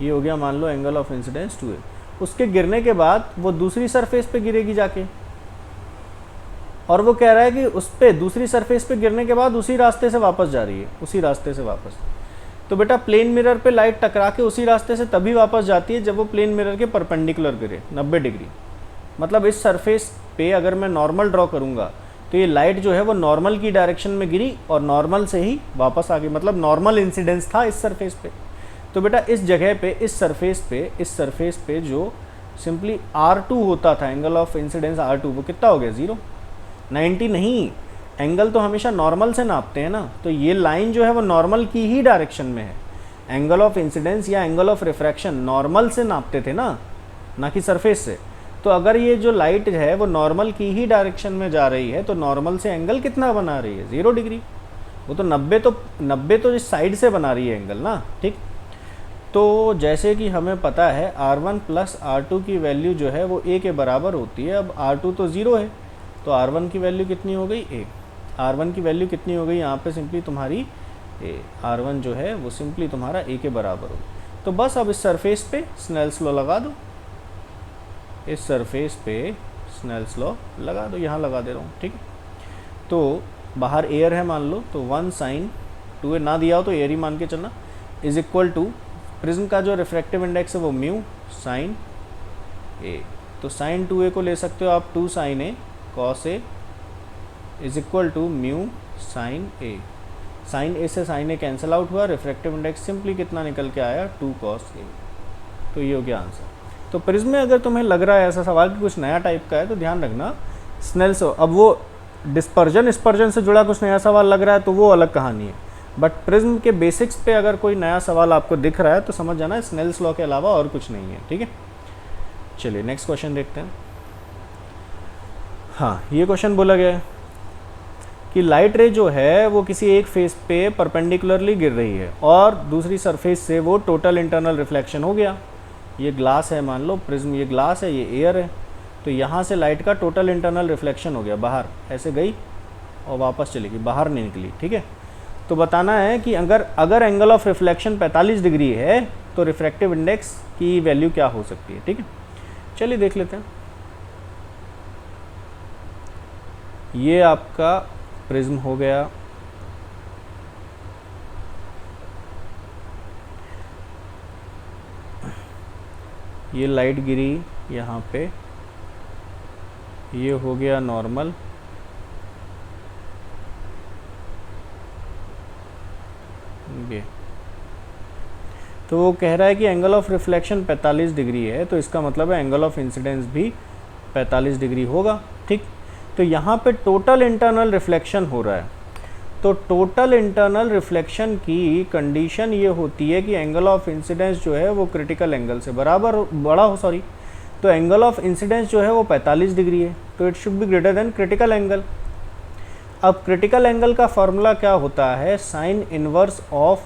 ये हो गया मान लो एंगल ऑफ इंसिडेंस 2a। उसके गिरने के बाद वो दूसरी सरफेस पे गिरेगी जाके, और वो कह रहा है कि उस पे दूसरी सरफेस पे गिरने के बाद उसी रास्ते से वापस जा रही है, उसी रास्ते से वापस। तो बेटा प्लेन मिरर पे लाइट टकरा के उसी रास्ते से तभी वापस जाती है जब वो प्लेन मिरर के परपेंडिकुलर गिरे 90 डिग्री। मतलब इस सरफेस पे अगर मैं नॉर्मल ड्रॉ करूँगा तो ये लाइट जो है वो नॉर्मल की डायरेक्शन में गिरी और नॉर्मल से ही वापस आ गई, मतलब नॉर्मल इंसिडेंस था इस सरफेस पे। तो बेटा इस जगह पे इस सरफेस पे जो सिंपली R2 होता था, एंगल ऑफ इंसिडेंस R2, वो कितना हो गया, 0। 90 नहीं, एंगल तो हमेशा नॉर्मल से नापते हैं ना, तो ये लाइन जो है वो नॉर्मल की ही डायरेक्शन में है। एंगल ऑफ इंसिडेंस या एंगल ऑफ रिफ्रैक्शन नॉर्मल से नापते थे ना कि सरफेस से। तो अगर ये जो लाइट है वो नॉर्मल की ही डायरेक्शन में जा रही है तो नॉर्मल से एंगल कितना बना रही है, 0 डिग्री। वो तो 90 तो इस साइड से बना रही है एंगल ना। ठीक, तो जैसे कि हमें पता है R1 प्लस R2 की वैल्यू जो है वो a के बराबर होती है। अब R2 तो 0 है तो R1 की वैल्यू कितनी हो गई, a। R1 की वैल्यू कितनी हो गई यहाँ पे, सिंपली तुम्हारी a। R1 जो है वो सिंपली तुम्हारा a के बराबर होगी। तो बस अब इस सरफेस पे स्नेल्स लॉ लगा दो, इस सरफेस पे स्नेल्स लॉ लगा दो, यहाँ लगा दे रहा हूँ। ठीक है, तो बाहर एयर है मान लो, तो 1 sin 2a ना दिया हो तो एयर ही मान के चलना, इज इक्वल टू प्रिज्म का जो रिफ्रैक्टिव इंडेक्स है वो म्यू साइन ए। तो साइन 2a को ले सकते हो आप 2 sin a cos a is equal to mu sine A. Sine A से साइन ए कैंसिल आउट हुआ, रिफ्रैक्टिव इंडेक्स सिंपली कितना निकल के आया, 2 cos a। तो ये हो गया आंसर। तो प्रिज्म में अगर तुम्हें लग रहा है ऐसा सवाल कि कुछ नया टाइप का है तो ध्यान रखना स्नेल्स। अब वो डिस्पर्जन से जुड़ा कुछ नया सवाल लग रहा है तो वो अलग कहानी है, बट प्रिज्म के बेसिक्स पे अगर कोई नया सवाल आपको दिख रहा है तो समझ जाना स्नेल्स लॉ के अलावा और कुछ नहीं है। ठीक है, चलिए नेक्स्ट क्वेश्चन देखते हैं। हाँ, ये क्वेश्चन बोला गया है कि लाइट रे जो है वो किसी एक फेस पे परपेंडिकुलरली गिर रही है और दूसरी सरफेस से वो टोटल इंटरनल रिफ्लेक्शन हो गया। ये ग्लास है, मान लो प्रिज्म ये ग्लास है, ये एयर है, तो यहाँ से लाइट का टोटल इंटरनल रिफ्लेक्शन हो गया, बाहर ऐसे गई और वापस चली गई, बाहर नहीं निकली। ठीक है, तो बताना है कि अगर एंगल ऑफ रिफ्लेक्शन 45 डिग्री है तो रिफ्रैक्टिव इंडेक्स की वैल्यू क्या हो सकती है। ठीक है, चलिए देख लेते हैं। ये आपका प्रिज्म हो गया, ये लाइट गिरी यहाँ पे, ये हो गया नॉर्मल, ये तो वो कह रहा है कि एंगल ऑफ रिफ्लेक्शन 45 डिग्री है, तो इसका मतलब है एंगल ऑफ इंसिडेंस भी 45 डिग्री होगा, ठीक। तो यहाँ पे टोटल इंटरनल रिफ्लेक्शन हो रहा है, तो टोटल इंटरनल रिफ्लेक्शन की कंडीशन ये होती है कि एंगल ऑफ इंसिडेंस जो है वो क्रिटिकल एंगल से बराबर बड़ा हो, सॉरी, तो एंगल ऑफ इंसिडेंस जो है वो 45 डिग्री है, तो it should be greater than critical angle. अब क्रिटिकल एंगल का फॉर्मूला क्या होता है, साइन इनवर्स ऑफ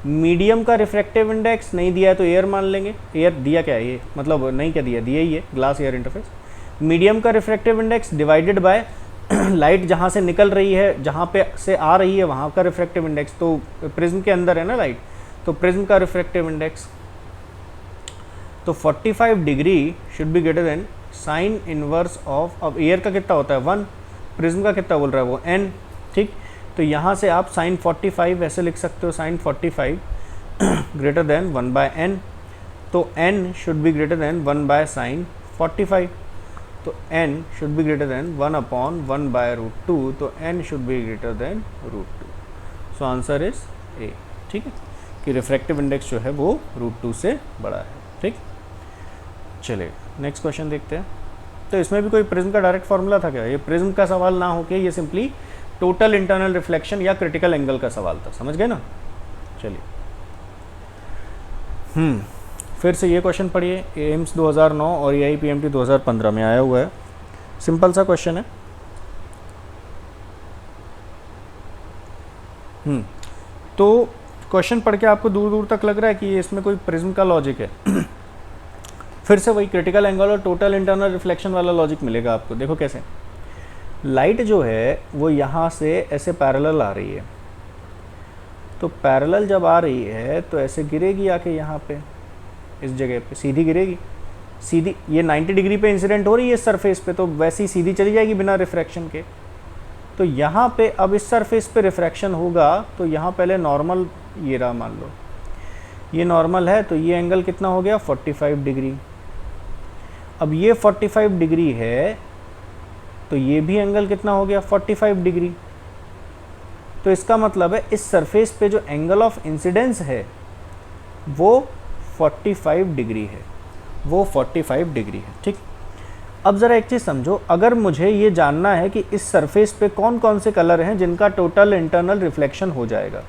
मीडियम का रिफ्रैक्टिव इंडेक्स, नहीं दिया है तो एयर मान लेंगे, एयर दिया क्या है ये, मतलब नहीं क्या दिया, दिया ही है, ग्लास एयर इंटरफेस, मीडियम का refractive index divided by light जहाँ से निकल रही है, जहाँ पे से आ रही है वहाँ का रिफ्रैक्टिव इंडेक्स, तो प्रिज्म के अंदर है ना लाइट, तो प्रिज्म का रिफ्रैक्टिव इंडेक्स, तो 45 degree should be greater than sign inverse of, अब एयर का कितना होता है 1, प्रिज्म का कितना बोल रहा है वो n, ठीक। तो यहाँ से आप साइन 45 ऐसे लिख सकते हो, साइन 45 ग्रेटर देन 1/n, तो n should be greater than 1/sin 45, तो n should be greater than 1/1/√2, तो n should be greater than √2। So answer is a, ठीक है, कि रिफ्रैक्टिव इंडेक्स जो है वो √2 से बड़ा है, ठीक। चलिए नेक्स्ट क्वेश्चन देखते हैं। तो इसमें भी कोई प्रिज्म का डायरेक्ट फार्मूला था क्या, ये प्रिज्म का सवाल ना होके ये सिंपली टोटल इंटरनल रिफ्लेक्शन या क्रिटिकल एंगल का सवाल था, समझ गए ना। चलिए फिर से ये क्वेश्चन पढ़िए, एम्स 2009 और AIPMT 2015 में आया हुआ है, सिंपल सा क्वेश्चन है। तो क्वेश्चन पढ़ के आपको दूर दूर तक लग रहा है कि इसमें कोई प्रिज्म का लॉजिक है फिर से वही क्रिटिकल एंगल और टोटल इंटरनल रिफ्लेक्शन वाला लॉजिक मिलेगा आपको। देखो कैसे, लाइट जो है वो यहाँ से ऐसे पैरेलल आ रही है, तो पैरेलल जब आ रही है तो ऐसे गिरेगी आके यहाँ पे इस जगह पे, सीधी गिरेगी, सीधी, ये 90 डिग्री पे इंसिडेंट हो रही है इस सरफेस पे, तो वैसे ही सीधी चली जाएगी बिना रिफ्रैक्शन के। तो यहाँ पे अब इस सरफेस पे रिफ्रैक्शन होगा, तो यहाँ पहले नॉर्मल ये रहा, मान लो ये नॉर्मल है, तो ये एंगल कितना हो गया 45 डिग्री। अब ये 45 डिग्री है, तो ये भी एंगल कितना हो गया 45 डिग्री। तो इसका मतलब है इस सरफेस पे जो एंगल ऑफ इंसिडेंस है वो 45 डिग्री है, वो 45 डिग्री है, ठीक। अब ज़रा एक चीज़ समझो, अगर मुझे ये जानना है कि इस सरफेस पे कौन कौन से कलर हैं जिनका टोटल इंटरनल रिफ्लेक्शन हो जाएगा,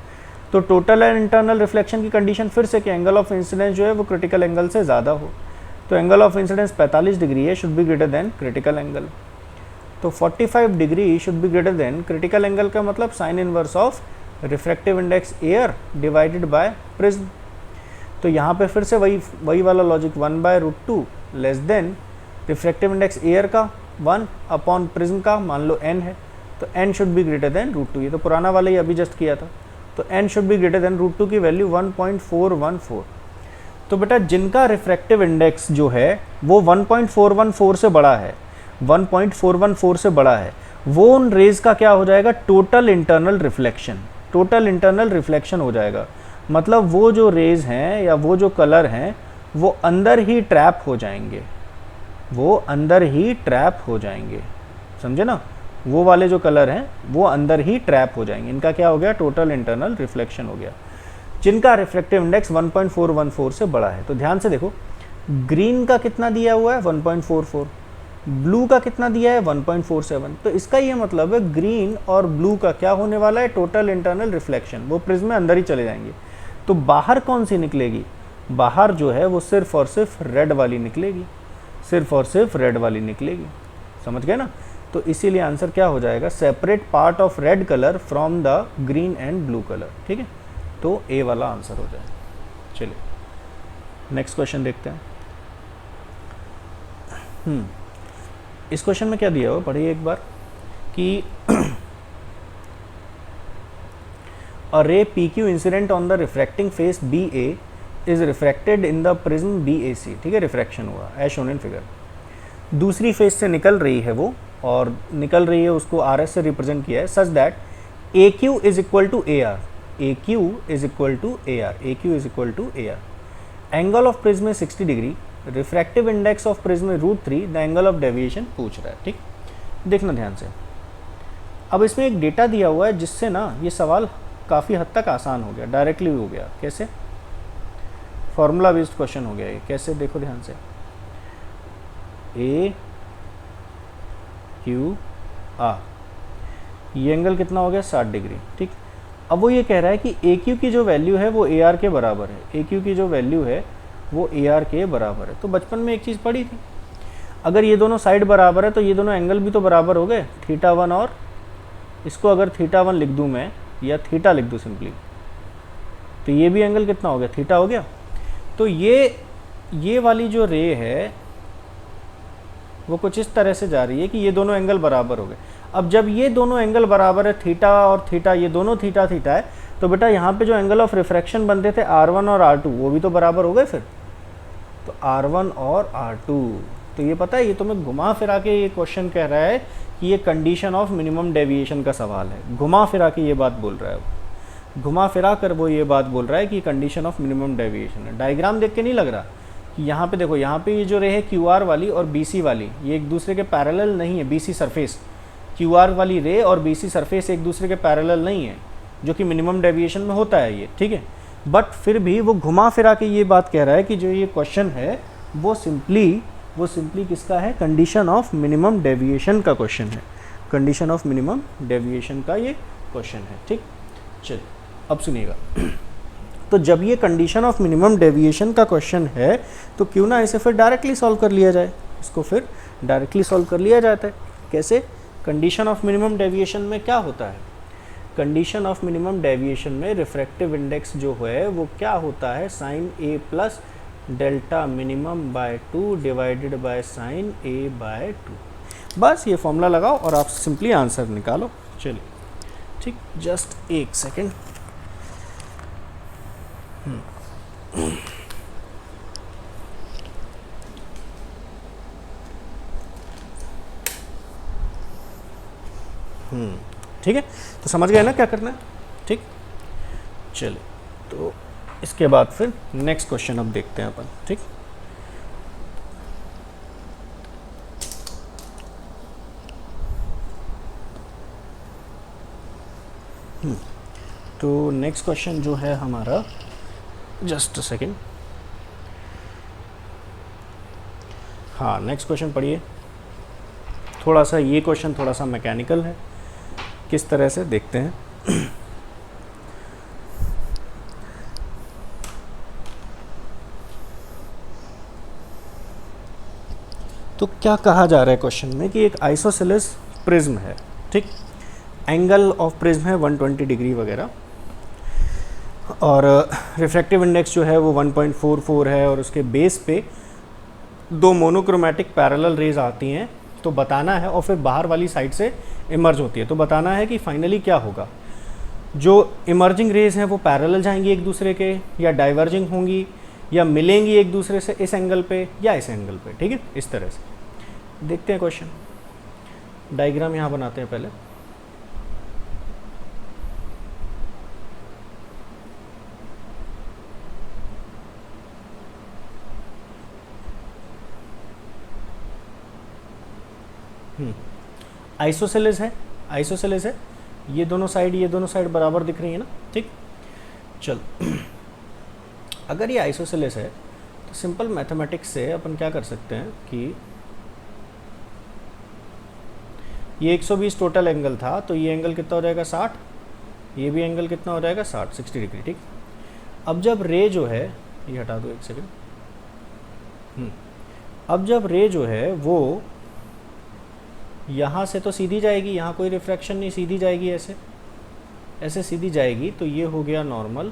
तो टोटल एंड इंटरनल रिफ्लेक्शन की कंडीशन फिर से कि एंगल ऑफ इंसिडेंस जो है वो क्रिटिकल एंगल से ज़्यादा हो, तो एंगल ऑफ इंसिडेंस 45 डिग्री है, should be greater than critical angle. तो 45 degree should be greater than critical angle का मतलब sign inverse of refractive index air divided by prism. तो यहाँ पे फिर से वही वाला logic, 1/√2 less than refractive index air का 1 अपॉन प्रिज्म का मान लो n है, तो n should be greater than √2, ये तो पुराना वाला ही अभी जस्ट किया था, तो n should be greater than √2 की वैल्यू 1.414। तो बेटा जिनका रिफ्रैक्टिव इंडेक्स जो है वो 1.414 से बड़ा है, 1.414 से बड़ा है, वो उन रेज का क्या हो जाएगा, total internal reflection, total internal reflection हो जाएगा। मतलब वो जो रेज हैं या वो जो कलर हैं वो अंदर ही ट्रैप हो जाएंगे, वो अंदर ही ट्रैप हो जाएंगे, समझे ना, वो वाले जो कलर हैं वो अंदर ही ट्रैप हो जाएंगे, इनका क्या हो गया टोटल इंटरनल रिफ्लेक्शन हो गया, जिनका रिफ्लेक्टिव इंडेक्स 1.414 से बड़ा है। तो ध्यान से देखो, ग्रीन का कितना दिया हुआ है 1.44, ब्लू का कितना दिया है 1.47, तो इसका ये मतलब है ग्रीन और ब्लू का क्या होने वाला है टोटल इंटरनल रिफ्लेक्शन, वो प्रिज्म में अंदर ही चले जाएंगे। तो बाहर कौन सी निकलेगी, बाहर जो है वो सिर्फ और सिर्फ रेड वाली निकलेगी, सिर्फ और सिर्फ रेड वाली निकलेगी, समझ गए ना। तो इसीलिए आंसर क्या हो जाएगा, separate part of red colour from the green and blue colour, ठीक है, तो ए वाला आंसर हो जाए। चलिए नेक्स्ट क्वेश्चन देखते हैं। इस क्वेश्चन में क्या दिया हुआ पढ़िए एक बार कि a ray PQ incident on the refracting face BA is refracted in the prism BAC, ठीक है, रिफ्रैक्शन हुआ as shown in figure। दूसरी फेस से निकल रही है वो, और निकल रही है उसको RS से रिप्रेजेंट किया है such that AQ is equal to AR, AQ is equal to AR, AQ is equal to AR। Angle of prism है 60 degree, refractive index of prism है √3, द एंगल ऑफ डेविएशन पूछ रहा है, ठीक। देखना ध्यान से, अब इसमें एक डेटा दिया हुआ है जिससे ना ये सवाल काफ़ी हद तक आसान हो गया, डायरेक्टली हो गया। कैसे, फॉर्मूला बेस्ड क्वेश्चन हो गया ये। कैसे, देखो ध्यान से, ए क्यू आर, ये एंगल कितना हो गया 60 डिग्री। ठीक, अब वो ये कह रहा है कि ए क्यू की जो वैल्यू है वो ए आर के बराबर है, ए क्यू की जो वैल्यू है वो ए आर के बराबर है। तो बचपन में एक चीज़ पढ़ी थी, अगर ये दोनों साइड बराबर है तो ये दोनों एंगल भी तो बराबर हो गए, थीटा 1 और इसको अगर थीटा 1 लिख दूँ मैं या थीटा लिख दूँ सिंपली, तो ये भी एंगल कितना हो गया, थीटा हो गया। तो ये वाली जो रे है वो कुछ इस तरह से जा रही है कि ये दोनों एंगल बराबर हो गए। अब जब ये दोनों एंगल बराबर है, थीटा और थीटा, ये दोनों थीटा थीटा है, तो बेटा यहाँ पे जो एंगल ऑफ रिफ्रैक्शन बनते थे R1 और R2 वो भी तो बराबर हो गए फिर। तो R1 और R2, तो ये पता है, ये तो मैं घुमा फिरा के ये क्वेश्चन कह रहा है कि ये कंडीशन ऑफ मिनिमम डेविएशन का सवाल है। घुमा फिरा के ये बात बोल रहा है वो, घुमा फिरा कर वो ये बात बोल रहा है कि कंडीशन ऑफ मिनिमम डेविएशन है। डायग्राम देख के नहीं लग रहा कि यहाँ पे देखो, यहाँ पे ये जो रे है QR वाली और BC वाली, ये एक दूसरे के पैरेलल नहीं है। BC सरफेस, QR वाली रे और BC सरफेस एक दूसरे के पैरेलल नहीं है, जो कि मिनिमम डेविएशन में होता है ये, ठीक है। बट फिर भी वो घुमा फिरा के ये बात कह रहा है कि जो ये क्वेश्चन है वो सिंपली किसका है, कंडीशन ऑफ मिनिमम डेविएशन का क्वेश्चन है, कंडीशन ऑफ मिनिमम डेविएशन का ये क्वेश्चन है। ठीक, चलिए अब सुनिएगा। तो जब ये कंडीशन ऑफ मिनिमम डेविएशन का क्वेश्चन है तो क्यों ना इसे फिर डायरेक्टली सॉल्व कर लिया जाए, इसको फिर डायरेक्टली सॉल्व कर लिया जाता है। कैसे? कंडीशन ऑफ मिनिमम डेविएशन में क्या होता है, कंडीशन ऑफ मिनिमम डेविएशन में रिफ्रैक्टिव इंडेक्स जो है वो क्या होता है, sine A plus delta minimum by 2 divided by sine A by 2। बस ये फॉर्मूला लगाओ और आप सिंपली आंसर निकालो। चलिए ठीक, जस्ट एक सेकेंड। ठीक है, तो समझ गए ना क्या करना है। ठीक, चलिए तो इसके बाद फिर नेक्स्ट क्वेश्चन अब देखते हैं अपन। ठीक, तो नेक्स्ट क्वेश्चन जो है हमारा, जस्ट अ सेकेंड, हाँ नेक्स्ट क्वेश्चन पढ़िए। थोड़ा सा ये क्वेश्चन थोड़ा सा मैकेनिकल है, किस तरह से देखते हैं। तो क्या कहा जा रहा है क्वेश्चन में कि एक आइसोसेलेस प्रिज्म है, ठीक, एंगल ऑफ प्रिज्म है 120 डिग्री वगैरह, और रिफ्रैक्टिव इंडेक्स जो है वो 1.44 है, और उसके बेस पे दो मोनोक्रोमेटिक पैरेलल रेज आती हैं, तो बताना है, और फिर बाहर वाली साइड से इमर्ज होती है, तो बताना है कि फाइनली क्या होगा। जो इमर्जिंग रेज हैं वो पैरेलल जाएंगी एक दूसरे के, या डाइवर्जिंग होंगी, या मिलेंगी एक दूसरे से इस एंगल पे या इस एंगल पे। ठीक है, इस तरह से देखते हैं क्वेश्चन। डायग्राम यहाँ बनाते हैं पहले। आइसोसेलेस है, आइसोसेलेस है, ये दोनों साइड बराबर दिख रही है ना। ठीक, चल अगर ये आइसोसेलेस है तो सिंपल मैथमेटिक्स से अपन क्या कर सकते हैं कि ये 120 टोटल एंगल था, तो ये एंगल कितना हो जाएगा 60, ये भी एंगल कितना हो जाएगा 60 डिग्री। ठीक, अब जब रे जो है, ये हटा दो एक सेकेंड, अब जब रे जो है वो यहाँ से तो सीधी जाएगी, यहाँ कोई रिफ्रैक्शन नहीं, सीधी जाएगी, ऐसे ऐसे सीधी जाएगी, तो ये हो गया नॉर्मल,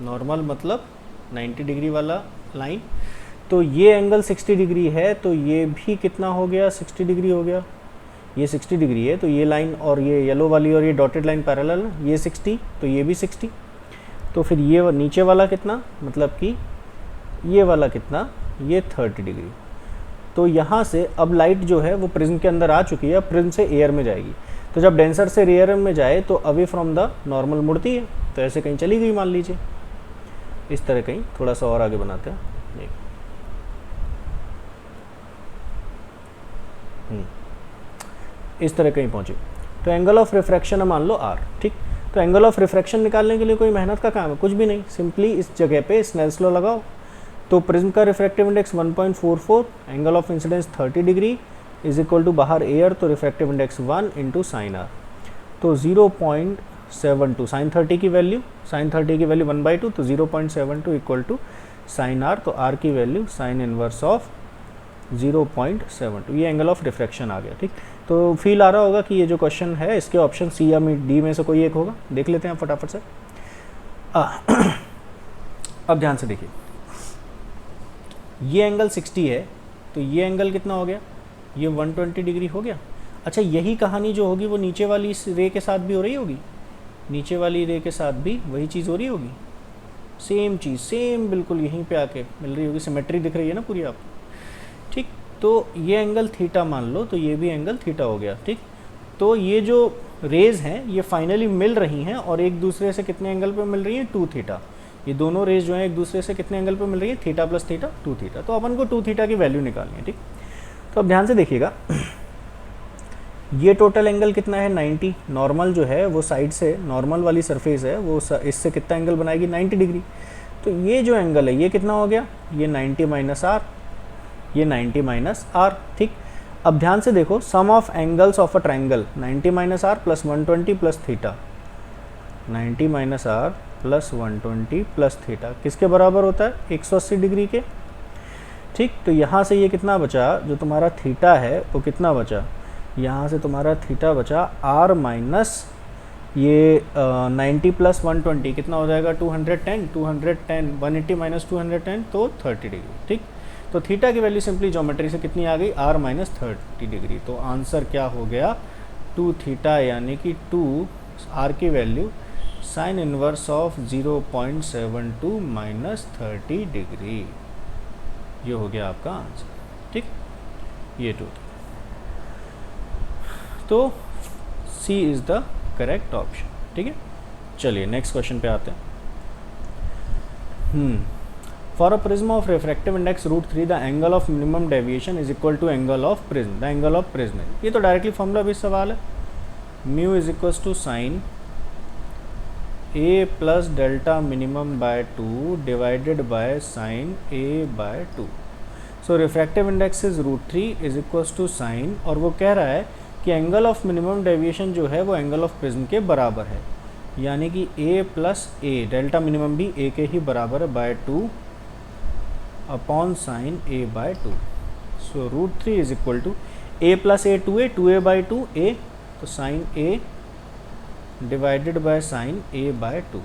नॉर्मल मतलब 90 डिग्री वाला लाइन। तो ये एंगल 60 डिग्री है, तो ये भी कितना हो गया 60 डिग्री हो गया, ये 60 डिग्री है, तो ये लाइन और ये येलो वाली और ये डॉटेड लाइन पैरेलल, ये 60, तो ये भी 60, तो फिर ये नीचे वाला कितना, मतलब कि ये वाला कितना, ये 30 डिग्री। तो यहाँ से अब लाइट जो है वो प्रिज्म के अंदर आ चुकी है, प्रिज्म से एयर में जाएगी, तो जब डेंसर से रेयर में जाए तो अवे फ्रॉम द नॉर्मल मुड़ती है, तो ऐसे कहीं चली गई मान लीजिए, इस तरह कहीं, थोड़ा सा और आगे बनाते हैं, इस तरह कहीं पहुँची, तो एंगल ऑफ रिफ्रैक्शन है मान लो R। ठीक, तो एंगल ऑफ रिफ्रैक्शन निकालने के लिए कोई मेहनत का काम है कुछ भी नहीं, सिंपली इस जगह पे स्नेल्स लॉ लगाओ। तो प्रिज्म का refractive index 1.44, angle of incidence 30 degree, is equal to बाहर एयर, तो refractive index 1 into sine R, तो 0.72 साइन 30 की वैल्यू, साइन 30 की वैल्यू 1/2, तो 0.72 इक्वल टू साइन आर, तो आर की वैल्यू साइन इनवर्स ऑफ 0.72, ये एंगल ऑफ रिफ्रैक्शन आ गया। ठीक, तो फील आ रहा होगा कि ये जो क्वेश्चन है इसके ऑप्शन सी या डी में से कोई एक होगा। देख लेते हैं फटाफट से। अब ध्यान से देखिए, ये एंगल 60 है, तो ये एंगल कितना हो गया, ये 120 डिग्री हो गया। अच्छा, यही कहानी जो होगी वो नीचे वाली इस रे के साथ भी हो रही होगी, नीचे वाली रे के साथ भी वही चीज़ हो रही होगी, सेम चीज़, सेम बिल्कुल यहीं पे आके मिल रही होगी, सिमेट्री दिख रही है ना पूरी आपको। ठीक, तो ये एंगल थीटा मान लो, तो ये भी एंगल थीटा हो गया। ठीक, तो ये जो रेज हैं ये फाइनली मिल रही हैं और एक दूसरे से कितने एंगल पे मिल रही हैं, 2 थीटा। ये दोनों रेज जो हैं एक दूसरे से कितने एंगल पे मिल रही है, थीटा प्लस थीटा, 2 थीटा। तो अपन को 2 थीटा की वैल्यू निकालनी है। ठीक, तो अब ध्यान से देखिएगा, ये टोटल एंगल कितना है, 90। नॉर्मल जो है वो साइड से, नॉर्मल वाली सरफेस है वो इससे कितना एंगल बनाएगी, 90 डिग्री। तो ये जो एंगल है ये कितना हो गया, ये 90 माइनस आर, ये 90 माइनस आर। ठीक, अब ध्यान से देखो, sum of angles of a triangle 90 minus R plus 120 plus theta, 90 minus R plus 120 plus theta किसके बराबर होता है, 180 डिग्री के। ठीक, तो यहाँ से ये कितना बचा, जो तुम्हारा थीटा है वो कितना बचा, यहाँ से तुम्हारा थीटा बचा आर माइनस ये 90 प्लस 120 कितना हो जाएगा, 210, 180 माइनस 210 तो 30 डिग्री। ठीक, तो थीटा की वैल्यू सिंपली ज्योमेट्री से कितनी आ गई, आर माइनस 30 डिग्री। तो आंसर क्या हो गया, 2 थीटा, यानी कि 2 आर की value sine inverse of 0.72 minus 30 degree, ये हो गया आपका आंसर। ठीक, ये 2 तो C is the correct option. ठीक है, चलिए नेक्स्ट क्वेश्चन पे आते हैं। For a prism of refractive index √3 the angle of minimum deviation is equal to angle of prism, the angle of prism. ये तो डायरेक्टली फॉर्मूला भी सवाल है, mu is equal to sine A plus delta minimum by 2 divided by sine A by 2। So refractive index is √3 is equal to sine, और वो कह रहा है कि एंगल ऑफ मिनिमम डेविएशन जो है वो एंगल ऑफ प्रिज्म के बराबर है, यानी कि a plus A, delta minimum भी a के ही बराबर है, by 2 upon sine a by 2। So √3 is equal to a plus A 2a, 2a by 2 a, तो sine a divided by sine a by 2।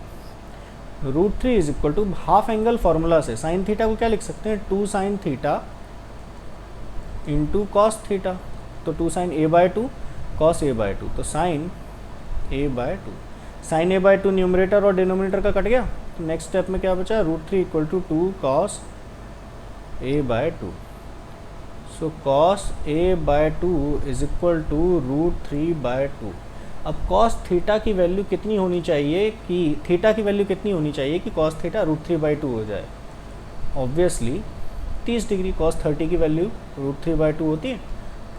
√3 is equal to half angle formula से साइन थीटा को क्या लिख सकते हैं, 2 sine theta into cos theta, तो 2 sine a by 2 cos a by 2, तो sine a by 2, sine a by 2 numerator और डिनोमिनेटर का कट गया। तो नेक्स्ट स्टेप में क्या बचा, √3 equal to 2 cos a by 2। So cos a by 2 is equal to √3 by 2। अब कॉस थीटा की वैल्यू कितनी होनी चाहिए, कि थीटा की वैल्यू कितनी होनी चाहिए कि कॉस थीटा √3 बाय 2 हो जाए, ऑब्वियसली 30 डिग्री। कॉस 30 की वैल्यू √3 बाय 2 होती है,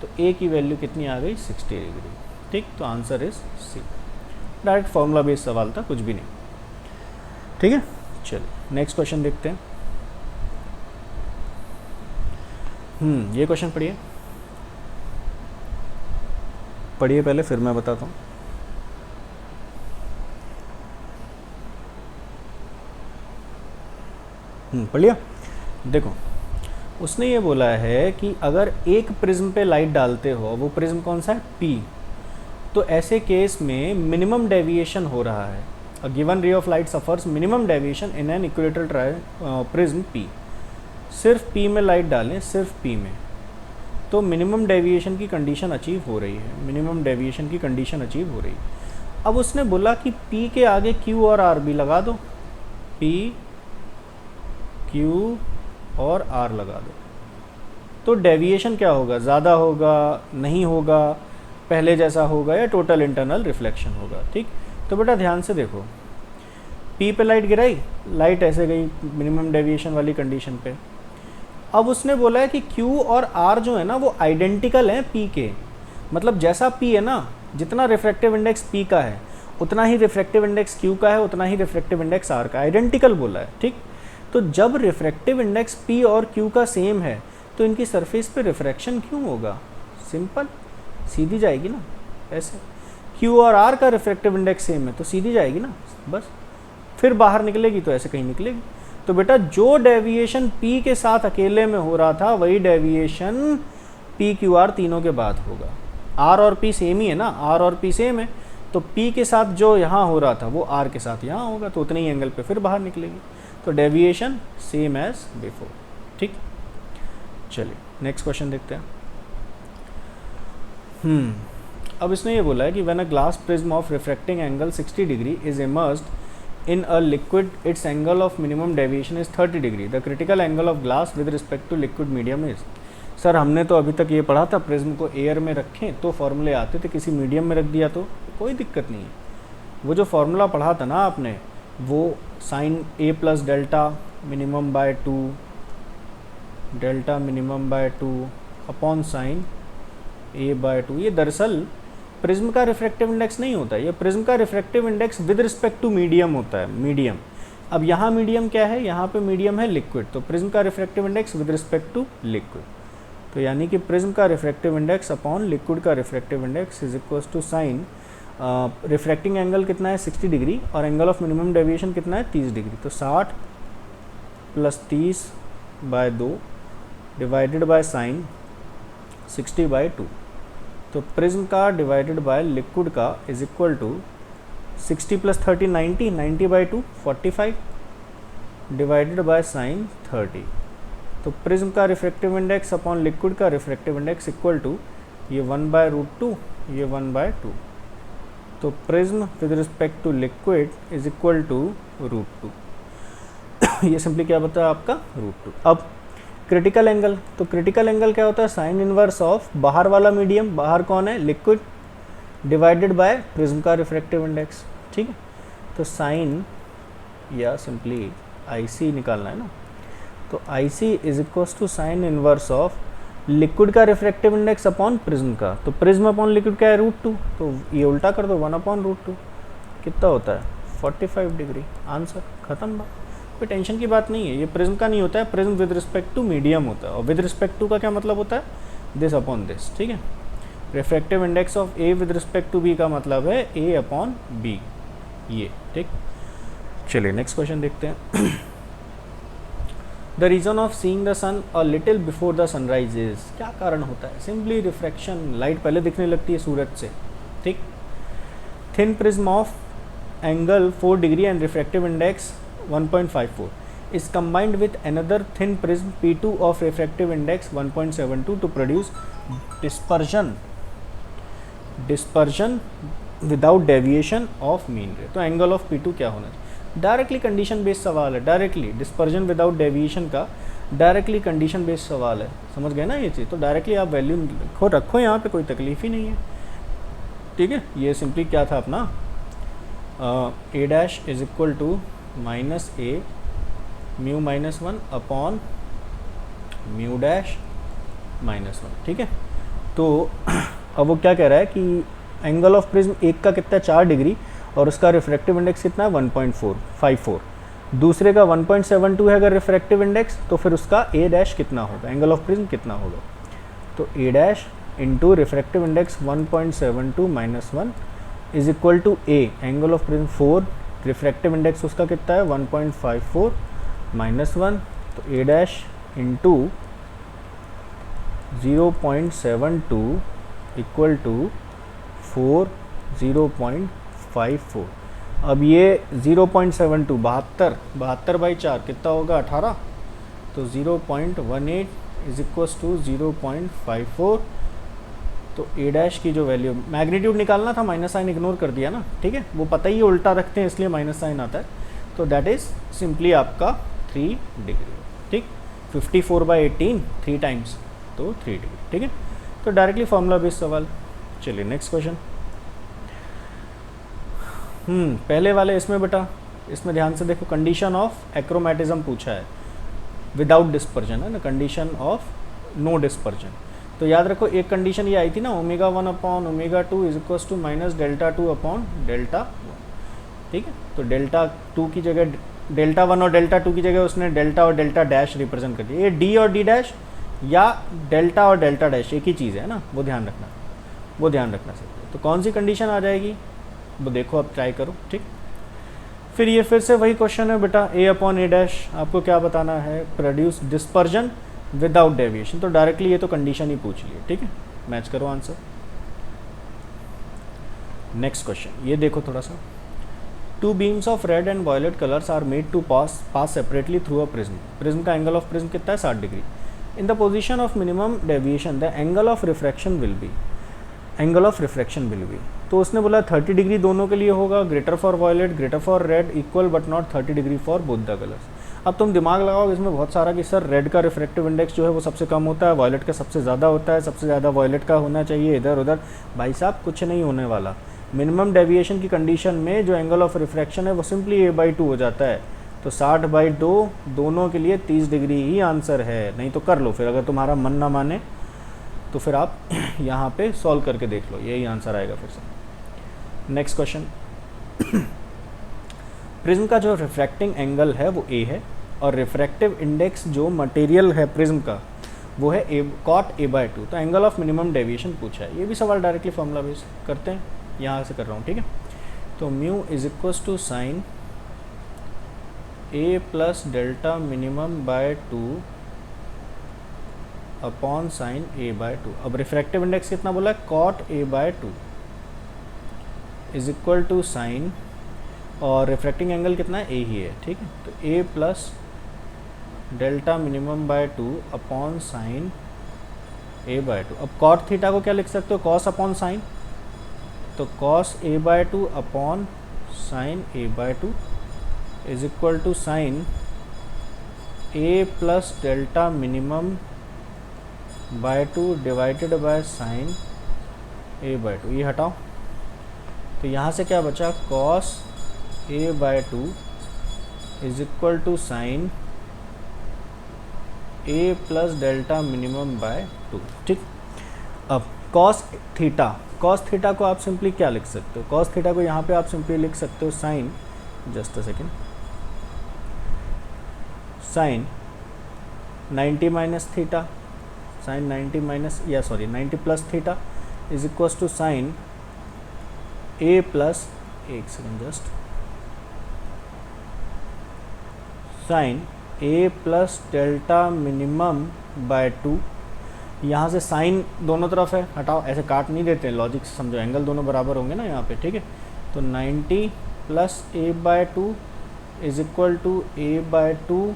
तो a की वैल्यू कितनी आ गई, 60 डिग्री। ठीक, तो answer is C. Direct formula based सवाल था, कुछ भी नहीं। ठीक है, चलिए नेक्स्ट क्वेश्चन देखते हैं। ये क्वेश्चन पढ़िए, पढ़िए पहले, फिर मैं बताता हूँ। पढ़िए, देखो उसने ये बोला है कि अगर एक प्रिज्म पे लाइट डालते हो, वो प्रिज्म कौन सा है, P, तो ऐसे केस में मिनिमम डेविएशन हो रहा है। A given ray of light suffers minimum deviation in an equatorial prism P। सिर्फ P में लाइट डालें, सिर्फ P में, तो मिनिमम डेविएशन की कंडीशन अचीव हो रही है, मिनिमम डेविएशन की कंडीशन अचीव हो रही है। अब उसने बोला कि P के आगे Q और R भी लगा दो, P Q और R लगा दो, तो डेविएशन क्या होगा, ज़्यादा होगा, नहीं होगा, पहले जैसा होगा, या टोटल इंटरनल रिफ्लेक्शन होगा। ठीक, तो बेटा ध्यान से देखो, P पे लाइट गिराई, लाइट ऐसे गई मिनिमम डेविएशन वाली कंडीशन पे। अब उसने बोला है कि Q और R जो है ना वो आइडेंटिकल हैं P के, मतलब जैसा P है ना, जितना रिफ्रैक्टिव इंडेक्स P का है उतना ही रिफ्रैक्टिव इंडेक्स Q का है, उतना ही रिफ्रैक्टिव इंडेक्स R का, आइडेंटिकल बोला है। ठीक, तो जब रिफ्रैक्टिव इंडेक्स P और Q का सेम है तो इनकी सरफेस पे रिफ्रैक्शन क्यों होगा, सिंपल, सीधी जाएगी ना ऐसे। क्यू और आर का रिफ्रैक्टिव इंडेक्स सेम है तो सीधी जाएगी ना बस, फिर बाहर निकलेगी तो ऐसे कहीं निकलेगी। तो बेटा जो डेविएशन पी के साथ अकेले में हो रहा था वही डेविएशन पी क्यू आर तीनों के बाद होगा। आर और पी सेम ही है ना, आर और पी सेम है, तो पी के साथ जो यहाँ हो रहा था वो आर के साथ यहाँ होगा, तो उतने ही एंगल पे फिर बाहर निकलेगी। तो डेविएशन सेम एज बिफोर। ठीक, चलिए नेक्स्ट क्वेश्चन देखते हैं। अब इसने ये बोला है कि when a glass prism of refracting angle 60 degree is immersed in a liquid its angle of minimum deviation is 30 degree, the critical angle of glass with respect to liquid medium is. Sir हमने तो अभी तक ये पढ़ा था प्रिज्म को एयर में रखें तो फॉर्मूले आते थे, किसी मीडियम में रख दिया तो कोई दिक्कत नहीं है। वो जो फॉर्मूला पढ़ा था ना आपने, वो sine A plus delta minimum by 2 delta minimum by 2 upon sine A by 2, ये दरअसल प्रिज्म का रिफ्रैक्टिव इंडेक्स नहीं होता है, ये प्रिज्म का refractive index with respect to medium होता है, मीडियम। अब यहाँ मीडियम क्या है, यहाँ पे मीडियम है लिक्विड, तो प्रिज्म का refractive index with respect to liquid. तो यानी कि प्रिज्म का रिफ्रैक्टिव इंडेक्स अपॉन लिक्विड का refractive index is equal to sine refracting angle कितना है 60 डिग्री और एंगल ऑफ मिनिमम डेविएशन कितना है 30 डिग्री, तो 60 plus 30 by 2 divided by sine 60 by 2। तो प्रिज्म का डिवाइडेड बाय लिक्विड का is equal to 60 plus 30 90, 90 by 2 45 divided by sine 30। तो प्रिज्म का रिफ्रैक्टिव इंडेक्स अपॉन लिक्विड का रिफ्रैक्टिव इंडेक्स इक्वल टू ये 1/√2, ये 1/2। तो prism with respect to liquid is equal to √2। ये सिंपली क्या बताया आपका √2। अब क्रिटिकल एंगल, तो क्रिटिकल एंगल क्या होता है, साइन इनवर्स ऑफ बाहर वाला मीडियम, बाहर कौन है लिक्विड, डिवाइडेड बाय प्रिज्म का रिफ्रैक्टिव इंडेक्स। ठीक है, तो साइन या सिंपली IC निकालना है ना, तो IC is equals to sine inverse of liquid का रिफ्रैक्टिव इंडेक्स अपॉन प्रिज्म का। तो प्रिज्म अपॉन लिक्विड क्या है √2, तो ये उल्टा कर दो 1/√2, कितना होता है 45 डिग्री। आंसर खत्म बात, कोई टेंशन की बात नहीं है। ये प्रिज्म का नहीं होता है, prism with respect to medium होता है, और विद रिस्पेक्ट टू का क्या मतलब होता है, दिस अपॉन दिस। ठीक है, refractive index of A with respect to B का मतलब है A अपॉन B, ये। ठीक, चलिए नेक्स्ट क्वेश्चन देखते हैं। The reason of seeing the sun a little before the sunrise is, क्या कारण होता है, सिंपली रिफ्रैक्शन, लाइट पहले दिखने लगती है सूरज से। ठीक, thin prism of angle 4 degree and refractive index 1.54 is combined with another thin prism P2 of refractive index 1.72 to produce dispersion without deviation of mean ray। तो एंगल ऑफ P2 क्या होना चाहिए, डायरेक्टली कंडीशन बेस्ड सवाल है, डायरेक्टली डिस्पर्जन विदाउट डेविएशन का डायरेक्टली कंडीशन बेस्ड सवाल है, समझ गए ना ये चीज़। तो डायरेक्टली आप वैल्यू रखो यहाँ पे, कोई तकलीफ ही नहीं है। ठीक है, ये सिंपली क्या था अपना A' is equal to -A mu -1 upon mu dash -1। ठीक है, तो अब वो क्या कह रहा है कि एंगल ऑफ प्रिज्म एक का कितना 4 डिग्री और उसका रिफ्रैक्टिव इंडेक्स कितना है 1.454, दूसरे का 1.72 है अगर रिफ्रैक्टिव इंडेक्स, तो फिर उसका A' कितना होगा, एंगल ऑफ प्रिज्म कितना होगा। तो A' into refractive index 1.72 -1 is equal to A, angle of prism 4, refractive index उसका कितना है 1.54 -1, तो A' इंटू 0.72 इक्वल टू 4 0.54। अब ये 0.72 72 बाई 4 कितना होगा 18, तो 0.18 इज इक्वल्स टू 0.54। तो A' की जो वैल्यू, मैग्नीट्यूड निकालना था, माइनस साइन इग्नोर कर दिया ना। ठीक है, वो पता ही है उल्टा रखते हैं इसलिए माइनस साइन आता है, तो दैट इज सिंपली आपका 3 डिग्री। ठीक, 54/18 3 टाइम्स, तो 3 डिग्री। ठीक है, तो डायरेक्टली फॉर्मूला बेस्ड सवाल। चलिए नेक्स्ट क्वेश्चन। पहले वाले इसमें बेटा, इसमें ध्यान से देखो, कंडीशन ऑफ एक्रोमेटिज्म पूछा है विदाउट डिस्पर्जन, है ना, कंडीशन ऑफ नो डिस्पर्जन। तो याद रखो एक कंडीशन ये आई थी ना, ω1 upon ω2 is equals to -Δ2 upon Δ1। ठीक है, तो Δ2 की जगह Δ1 और Δ2 की जगह उसने डेल्टा और डेल्टा डैश रिप्रेजेंट कर दिया। ये D और D' या डेल्टा और डेल्टा डैश एक ही चीज़ है ना, वो ध्यान रखना चाहिए। तो कौन सी कंडीशन आ जाएगी वो देखो, अब ट्राई करो, ठीक। फिर ये फिर से वही क्वेश्चन है बेटा, a अपॉन a डैश, आपको क्या बताना है, प्रोड्यूस डिस्पर्जन विदाउट डेविएशन। तो डायरेक्टली ये तो कंडीशन ही पूछ ली है, ठीक है, मैच करो आंसर। नेक्स्ट क्वेश्चन ये देखो थोड़ा सा, two beams of red and violet colours are made to pass separately through a prism. Prism का एंगल ऑफ प्रिज्म कितना है, 60 degree. In the position of minimum deviation the angle of refraction will be, तो उसने बोला 30 डिग्री दोनों के लिए होगा, greater for violet greater for red, equal but not 30 degree for both the colours. अब तुम दिमाग लगाओगे इसमें बहुत सारा कि सर रेड का रिफ्रैक्टिव इंडेक्स जो है वो सबसे कम होता है, वायलेट का सबसे ज़्यादा होता है, सबसे ज़्यादा वायलेट का होना चाहिए, इधर उधर। भाई साहब कुछ नहीं होने वाला, मिनिमम डेविएशन की कंडीशन में जो एंगल ऑफ रिफ्रैक्शन है वो सिंपली a/2 हो जाता है। तो 60/2 दोनों के लिए 30 डिग्री ही आंसर है, नहीं तो कर लो फिर, अगर तुम्हारा मन ना माने तो फिर आप यहाँ पे सॉल्व करके देख लो, यही आंसर आएगा फिर से। नेक्स्ट क्वेश्चन, प्रिज्म का जो रिफ्रैक्टिंग एंगल है वो a है, और रिफ्रैक्टिव इंडेक्स जो मटेरियल है प्रिज्म का वो है cot a/2। तो एंगल ऑफ मिनिमम डेविएशन पूछा है, ये भी सवाल डायरेक्टली फॉर्मूला बेस करते हैं, यहाँ से कर रहा हूँ, ठीक है। तो mu is equals to sine a plus delta minimum by 2 upon sine a/2। अब रिफ्रैक्टिव इंडेक्स कितना बोला है, cot a/2 is equal to sine, और रिफ्रैक्टिंग एंगल कितना है, a ही है, ठीक है। तो a plus delta minimum by 2 upon sine a/2। अब cot थीटा को क्या लिख सकते हो, cos अपॉन साइन, तो cos a/2 upon sine a/2 is equal to sine a plus delta minimum by 2 divided by sine a/2। ये हटाओ, तो यहाँ से क्या बचा, cos a/2 is equal to sine a plus delta minimum by 2, ठीक। अब cos थीटा को आप सिंपली क्या लिख सकते हो, cos थीटा को यहाँ पे आप सिंपली लिख सकते हो sine, just a second, sine 90 minus theta, sine 90 plus theta is equal to sine a plus, एक second just, sine a plus delta minimum by 2। यहाँ से साइन दोनों तरफ है, हटाओ, ऐसे काट नहीं देते, लॉजिक से समझो, एंगल दोनों बराबर होंगे ना यहाँ पे, ठीक है। तो 90 plus a/2 is equal to a/2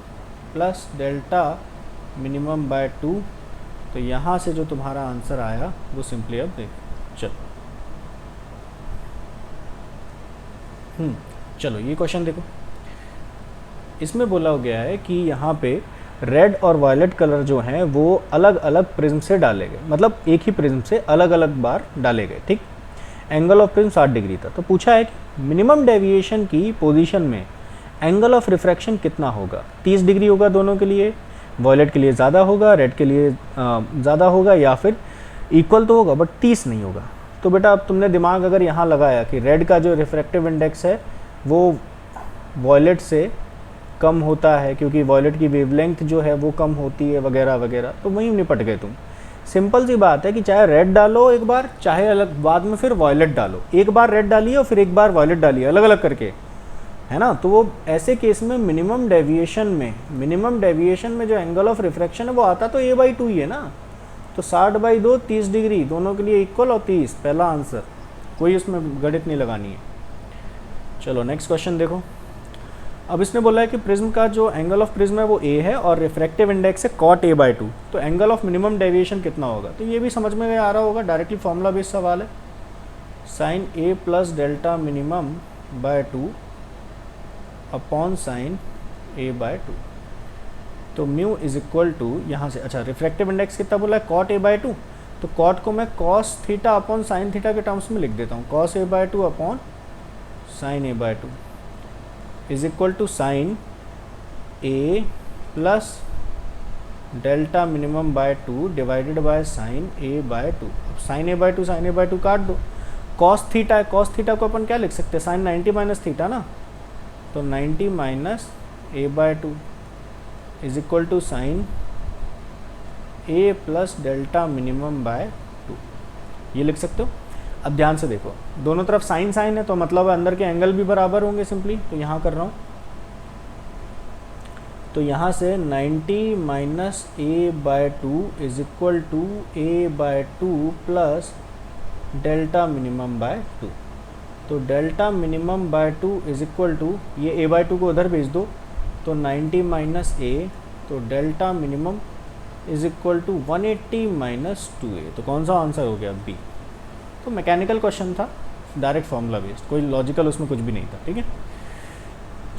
plus delta minimum by 2। तो यहाँ से जो तुम्हारा आंसर आया वो सिंपली अब देख, चलो ये क्वेश्चन देखो, इसमें बोला गया है कि यहाँ पे रेड और वायलेट कलर जो हैं वो अलग अलग प्रिज्म से डाले गए, मतलब एक ही प्रिज्म से अलग अलग बार डाले गए, ठीक। एंगल ऑफ प्रिज्म 60 डिग्री था। तो पूछा है कि मिनिमम डेविएशन की पोजीशन में एंगल ऑफ रिफ्रैक्शन कितना होगा, 30 डिग्री होगा दोनों के लिए, वायलेट के लिए ज़्यादा होगा, रेड के लिए ज़्यादा होगा, या फिर इक्वल तो होगा बट 30 नहीं होगा। तो बेटा अब तुमने दिमाग अगर यहाँ लगाया कि रेड का जो रिफ्रैक्टिव इंडेक्स है वो वायलेट से कम होता है क्योंकि वायलेट की वेवलेंथ जो है वो कम होती है वगैरह वगैरह, तो वहीं निपट गए तुम। सिंपल सी बात है कि चाहे रेड डालो एक बार, चाहे अलग बाद में फिर वायलेट डालो, एक बार रेड डालिए और फिर एक बार वायलेट डालिए, अलग अलग करके, है ना। तो वो ऐसे केस में मिनिमम डेविएशन में जो एंगल ऑफ रिफ्रैक्शन है वो आता तो a/2 ही है ना। तो 60/2 30 डिग्री दोनों के लिए इक्वल और 30, पहला आंसर, कोई उसमें गणित नहीं लगानी है। चलो नेक्स्ट क्वेश्चन देखो। अब इसने बोला है कि प्रिज्म का जो एंगल ऑफ प्रिज्म है वो a है और रिफ्रैक्टिव इंडेक्स है cot a/2। तो एंगल ऑफ मिनिमम डेविएशन कितना होगा, तो ये भी समझ में आ रहा होगा, डायरेक्टली फॉर्मूला बेस्ड सवाल है, sine a plus delta minimum by 2 upon sine a/2। तो म्यू इज इक्वल टू यहाँ से, अच्छा रिफ्रैक्टिव इंडेक्स कितना बोला है, cot a/2, तो cot को मैं cos theta upon sine theta के टर्म्स में लिख देता हूँ, cos a/2 upon sine a/2 is equal to sine a plus delta minimum by 2 divided by sine a/2। अब साइन a/2 काट दो, cos थीटा है, cos थीटा को अपन क्या लिख सकते हैं, साइन 90 माइनस थीटा ना, तो 90 minus a/2 is equal to sine A plus delta minimum by 2, ये लिख सकते हो। अब ध्यान से देखो, दोनों तरफ साइन साइन है तो मतलब अंदर के एंगल भी बराबर होंगे सिंपली, तो यहाँ कर रहा हूँ। तो यहाँ से 90 minus A by 2 is equal to A by 2 plus delta minimum by 2। तो delta minimum by 2 is equal to, ये ए बाय 2 को उधर भेज दो, तो 90 माइनस ए, तो delta minimum is equal to 180 minus 2a। तो कौन सा आंसर हो गया? बी। तो मैकेनिकल क्वेश्चन था, डायरेक्ट फॉर्मूला बेस्ड, कोई लॉजिकल उसमें कुछ भी नहीं था, ठीक है।